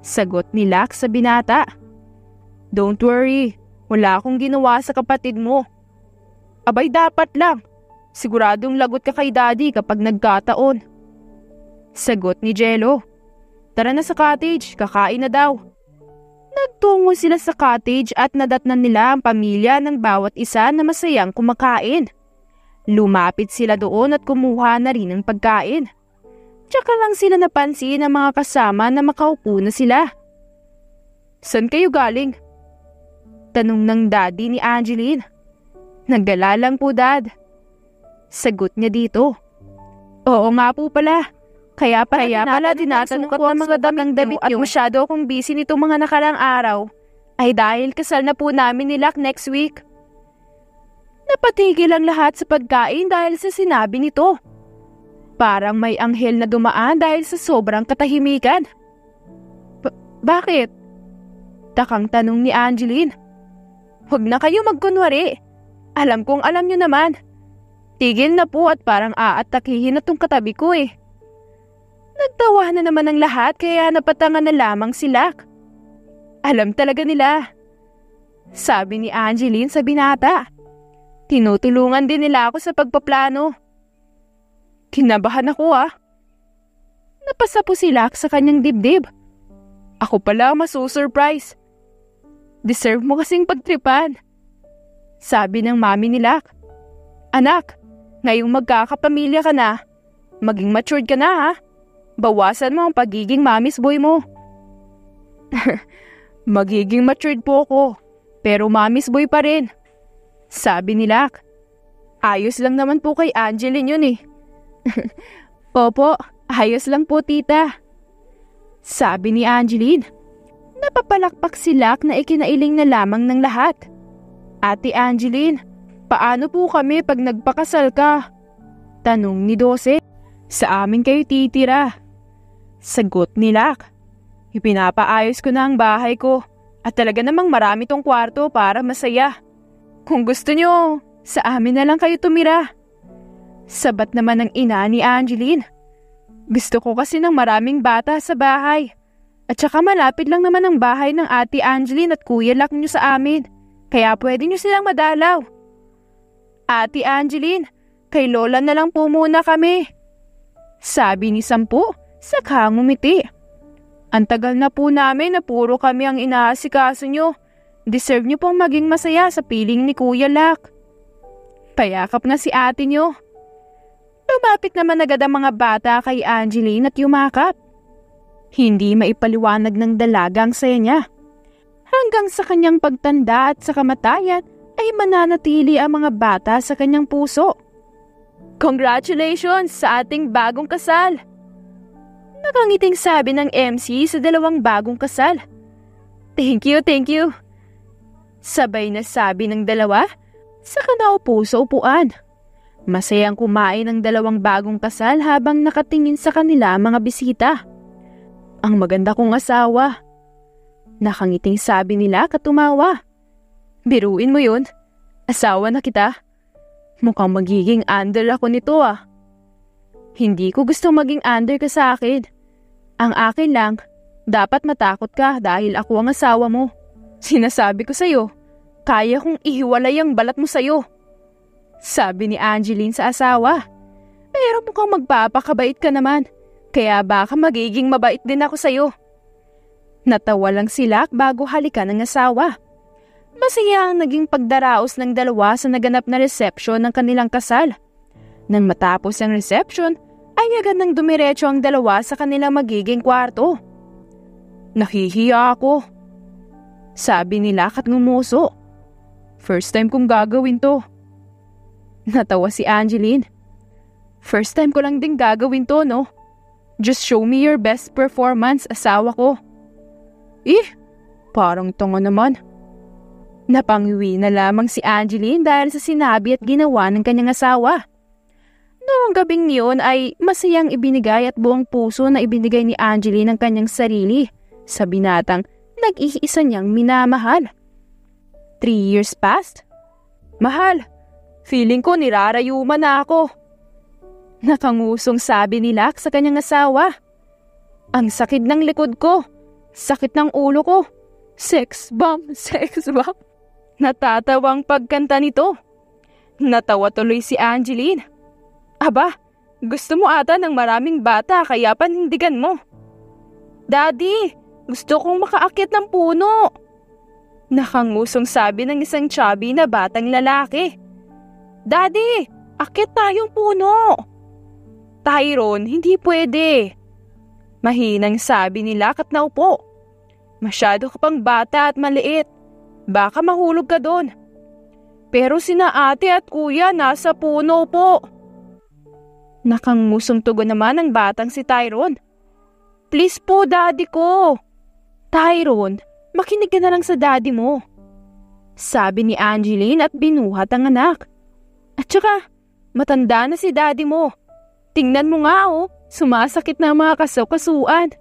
Sagot ni Lak sa binata. Don't worry, wala akong ginawa sa kapatid mo. Abay dapat lang. Siguradong lagot ka kay Daddy kapag nagkataon. Sagot ni Jello. Tara na sa cottage, kakain na daw. Nagtungo sila sa cottage at nadatnan nila ang pamilya ng bawat isa na masayang kumakain. Lumapit sila doon at kumuha na rin ng pagkain. Tsaka lang sila napansin ng mga kasama na makaupo na sila. Saan kayo galing? Tanong ng daddy ni Angeline. Naggala lang po, Dad. Sagot niya dito. Oo nga po pala. Kaya pala tinatanong ko ang mga damit at masyado akong busy nitong mga nakarang araw. Ay dahil kasal na po namin ni Lak next week. Napatigil ang lahat sa pagkain dahil sa sinabi nito. Parang may anghel na dumaan dahil sa sobrang katahimikan. Bakit? Takang tanong ni Angeline. Huwag na kayo magkunwari. Alam kong alam nyo naman. Tigil na po at parang aatakihin na tong katabi ko eh. Nagtawa na naman ang lahat kaya napatangan na lamang si Lak. Alam talaga nila. Sabi ni Angeline sa binata. Tinutulungan din nila ako sa pagpaplano. Kinabahan ako Napasa po si Lak sa kanyang dibdib. Ako pala masusurprise. Deserve mo kasing pagtripan. Sabi ng mami ni Lak. Anak, ngayong magkakapamilya ka na, maging matured ka na Bawasan mo ang pagiging mami's boy mo. Magiging matured po ako, pero mami's boy pa rin. Sabi ni Lak. Ayos lang naman po kay Angeline yun eh. Opo, ayos lang po tita. Sabi ni Angeline. Napapalakpak si Lak na ikinailing na lamang ng lahat. Ate Angeline, paano po kami pag nagpakasal ka? Tanong ni Dose. Sa amin kayo titira. Sagot ni Lak. Ipinapaayos ko na ang bahay ko at talaga namang marami tong kwarto para masaya. Kung gusto nyo, sa amin na lang kayo tumira. Sabat naman ng ina ni Angeline. Gusto ko kasi ng maraming bata sa bahay. At saka malapit lang naman ang bahay ng Ate Angeline at Kuya Lak nyo sa amin. Kaya pwede nyo silang madalaw. Ate Angeline, kay Lola na lang po muna kami. Sabi ni Sampu, saka ngumiti. Ang tagal na po namin na puro kami ang inaasikaso nyo. Deserve nyo pong maging masaya sa piling ni Kuya Lak. Payakap nga si ate nyo. Lumapit naman agad ang mga bata kay Angeline at yumakap. Hindi maipaliwanag ng dalaga ang saya niya. Hanggang sa kanyang pagtanda at sa kamatayan ay mananatili ang mga bata sa kanyang puso. Congratulations sa ating bagong kasal! Nakangiting sabi ng MC sa dalawang bagong kasal. Thank you, thank you. Sabay na sabi ng dalawa, saka naupo sa upuan. Masayang kumain ang dalawang bagong kasal habang nakatingin sa kanila mga bisita. Ang maganda kong asawa. Nakangiting sabi nila katumawa. Biruin mo yun, asawa na kita. Mukhang magiging under ako nito Hindi ko gusto maging under ka sa akin. Ang akin lang, dapat matakot ka dahil ako ang asawa mo. Sinasabi ko sa'yo, kaya kong ihiwalay ang balat mo sa'yo. Sabi ni Angeline sa asawa. Pero mukhang magpapakabait ka naman, kaya baka magiging mabait din ako sa'yo. Natawa lang si Lak bago halikan ng asawa. Masaya ang naging pagdaraos ng dalawa sa naganap na resepsyon ng kanilang kasal. Nang matapos ang reception, ay agad nang dumiretso ang dalawa sa kanilang magiging kwarto. Nahihiya ako. Sabi ni Lak at ngumuso. First time kong gagawin to. Natawa si Angeline. First time ko lang din gagawin to, no? Just show me your best performance, asawa ko. Parang tongo naman. Napangiwi na lamang si Angeline dahil sa sinabi at ginawa ng kanyang asawa. Noong gabing niyon ay masayang ibinigay at buong puso na ibinigay ni Angeline ang kanyang sarili sa binatang nag-iisa niyang minamahal. 3 years passed. Mahal, feeling ko nirarayuman na ako. Nakangusong sabi ni Lak sa kanyang asawa. Ang sakit ng likod ko, sakit ng ulo ko. Sex bomb, sex bomb. Natatawang pagkanta nito. Natawa tuloy si Angeline. Aba, gusto mo ata ng maraming bata kaya panindigan mo. Daddy, gusto kong makaakyat ng puno. Nakangusong sabi ng isang chubby na batang lalaki. Daddy, akyat tayong puno. Tyrone, hindi pwede. Mahinang sabi ni Locke at naupo. Masyado ka pang bata at maliit. Baka mahulog ka doon. Pero sina ate at kuya nasa puno po. Nakangusong tugon naman ng batang si Tyrone. Please po, daddy ko. Tyrone, makinig ka na lang sa daddy mo. Sabi ni Angeline at binuhat ang anak. At saka, matanda na si daddy mo. Tingnan mo nga sumasakit na ang mga kasukasuan.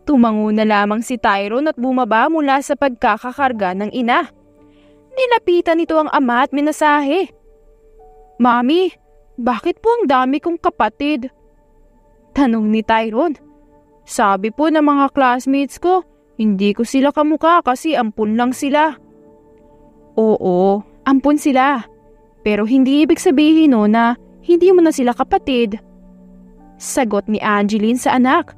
Tumango na lamang si Tyrone at bumaba mula sa pagkakakarga ng ina. Nilapitan nito ang ama at minasahe. Mami, bakit po ang dami kong kapatid? Tanong ni Tyrone. Sabi po ng mga classmates ko, hindi ko sila kamukha kasi ampun lang sila. Oo, ampun sila. Pero hindi ibig sabihin na hindi mo na sila kapatid. Sagot ni Angeline sa anak.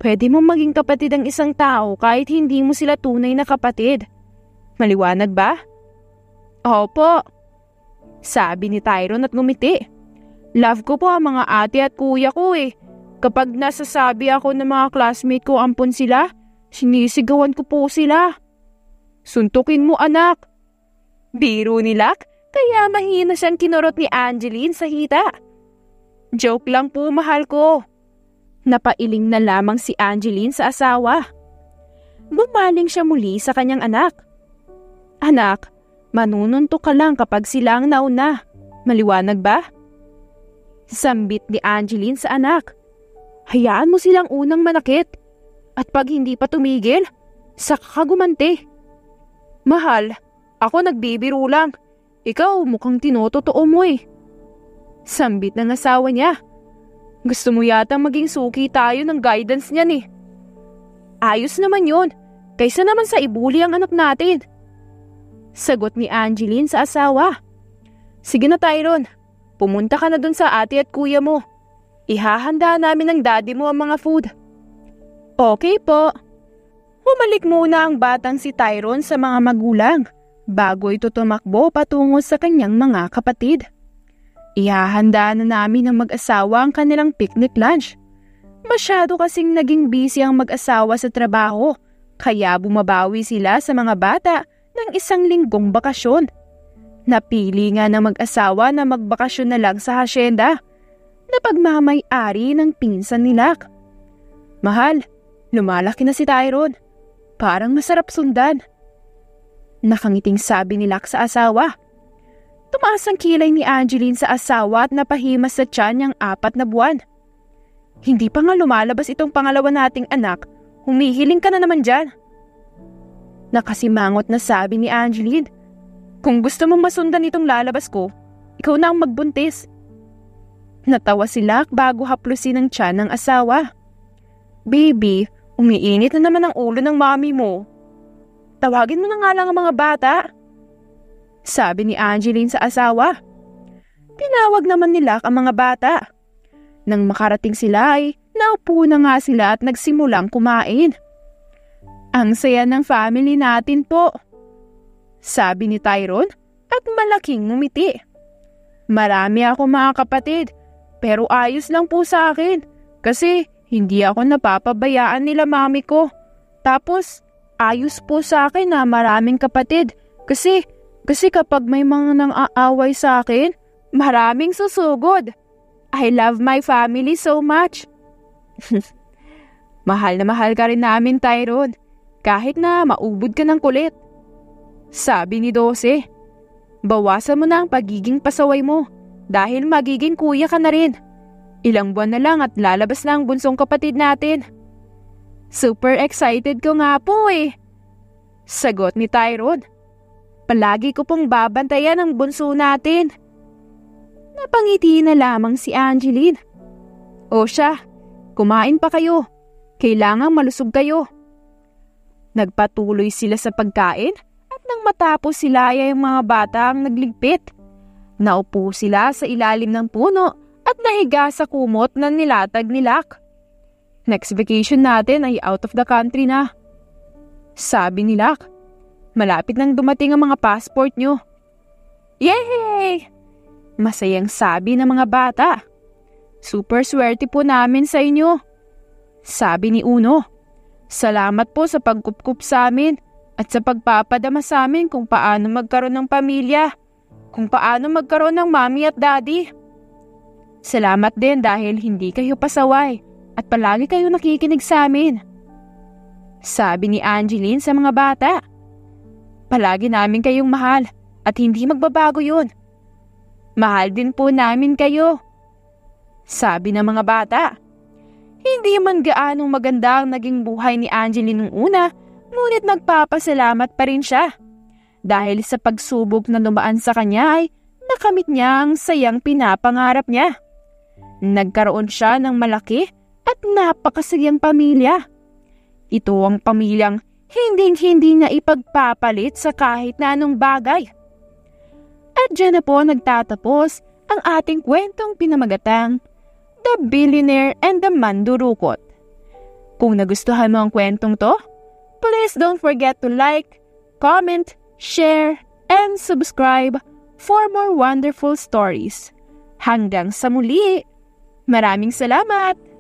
Pwede mong maging kapatid ang isang tao kahit hindi mo sila tunay na kapatid. Maliwanag ba? Opo. Sabi ni Tyrone at ngumiti. Love ko po ang mga ate at kuya ko Kapag nasasabi ako ng mga classmate ko ampun sila, sinisigawan ko po sila. Suntukin mo anak. Biro ni Locke, kaya mahina siyang kinurot ni Angeline sa hita. Joke lang po, mahal ko. Napailing na lamang si Angeline sa asawa. Bumaling siya muli sa kanyang anak. Anak, manununtok ka lang kapag sila ang nauna. Maliwanag ba? Sambit ni Angeline sa anak. Hayaan mo silang unang manakit. At pag hindi pa tumigil, saka ka gumanti. Mahal, ako nagbibiro lang. Ikaw mukhang tinototoo mo Sambit ng asawa niya. Gusto mo yata maging suki tayo ng guidance niyan Ayos naman yun, kaysa naman sa ibuli ang anak natin. Sagot ni Angeline sa asawa. Sige na Tyrone, pumunta ka na dun sa ate at kuya mo. Ihahanda namin ng daddy mo ang mga food. Okay po. Humalik muna ang batang si Tyrone sa mga magulang bago ito tumakbo patungo sa kanyang mga kapatid. Ihahanda na namin ng mag-asawa ang kanilang picnic lunch. Masyado kasing naging busy ang mag-asawa sa trabaho, kaya bumabawi sila sa mga bata ng 1 linggong bakasyon. Napili nga ng mag-asawa na magbakasyon na lang sa hasyenda na pagmamay-ari ng pinsan ni Locke. Mahal, lumalaki na si Tyrone. Parang masarap sundan. Nakangiting sabi ni Locke sa asawa. Tumaas ang kilay ni Angeline sa asawa at napahimas sa tiyan niyang 4 na buwan. Hindi pa nga lumalabas itong pangalawa nating anak, humihiling ka na naman dyan. Nakasimangot na sabi ni Angeline. Kung gusto mong masundan itong lalabas ko, ikaw na ang magbuntis. Natawa si Locke bago haplusin ang tiyan ng asawa. Baby, umiinit na naman ang ulo ng mami mo. Tawagin mo na nga lang ang mga bata. Sabi ni Angeline sa asawa. Tinawag naman ni Locke ang mga bata. Nang makarating sila naupo na nga sila at nagsimulang kumain. Ang saya ng family natin po. Sabi ni Tyrone at malaking ngumiti. Marami ako mga kapatid, pero ayos lang po sa akin kasi hindi ako napapabayaan nila mami ko. Tapos ayos po sa akin na maraming kapatid kasi kapag may mga nang-aaway sa akin, maraming susugod. I love my family so much. Mahal na mahal ka rin namin, Tyrone, kahit na maubod ka ng kulit. Sabi ni Dose, bawasan mo na ang pagiging pasaway mo dahil magiging kuya ka na rin. Ilang buwan na lang at lalabas na ang bunsong kapatid natin. Super excited ko nga po Sagot ni Tyrone. Palagi ko pong babantayan ang bunso natin. Napangiti na lamang si Angeline. O siya, kumain pa kayo. Kailangang malusog kayo. Nagpatuloy sila sa pagkain at nang matapos sila ay ang mga bata ang nagligpit. Naupo sila sa ilalim ng puno at nahiga sa kumot na nilatag ni Locke. Next vacation natin ay out of the country na. Sabi ni Lak. Malapit nang dumating ang mga passport nyo. Yay! Masayang sabi ng mga bata. Super swerte po namin sa inyo. Sabi ni Uno. Salamat po sa pagkupkup sa amin at sa pagpapadama sa amin kung paano magkaroon ng pamilya. Kung paano magkaroon ng mommy at daddy. Salamat din dahil hindi kayo pasaway at palagi kayo nakikinig sa amin. Sabi ni Angeline sa mga bata. Palagi namin kayong mahal at hindi magbabago yun. Mahal din po namin kayo. Sabi ng mga bata. Hindi man gaanong maganda ang naging buhay ni Angeline nung una, ngunit nagpapasalamat pa rin siya. Dahil sa pagsubok na dumaan sa kanya ay nakamit niya ang sayang pinapangarap niya. Nagkaroon siya ng malaki at napakasayang pamilya. Ito ang pamilyang hindi niya ipagpapalit sa kahit na anong bagay. At dyan na po nagtatapos ang ating kwentong pinamagatang The Billionaire and the Mandurukot. Kung nagustuhan mo ang kwentong to, please don't forget to like, comment, share, and subscribe for more wonderful stories. Hanggang sa muli! Maraming salamat!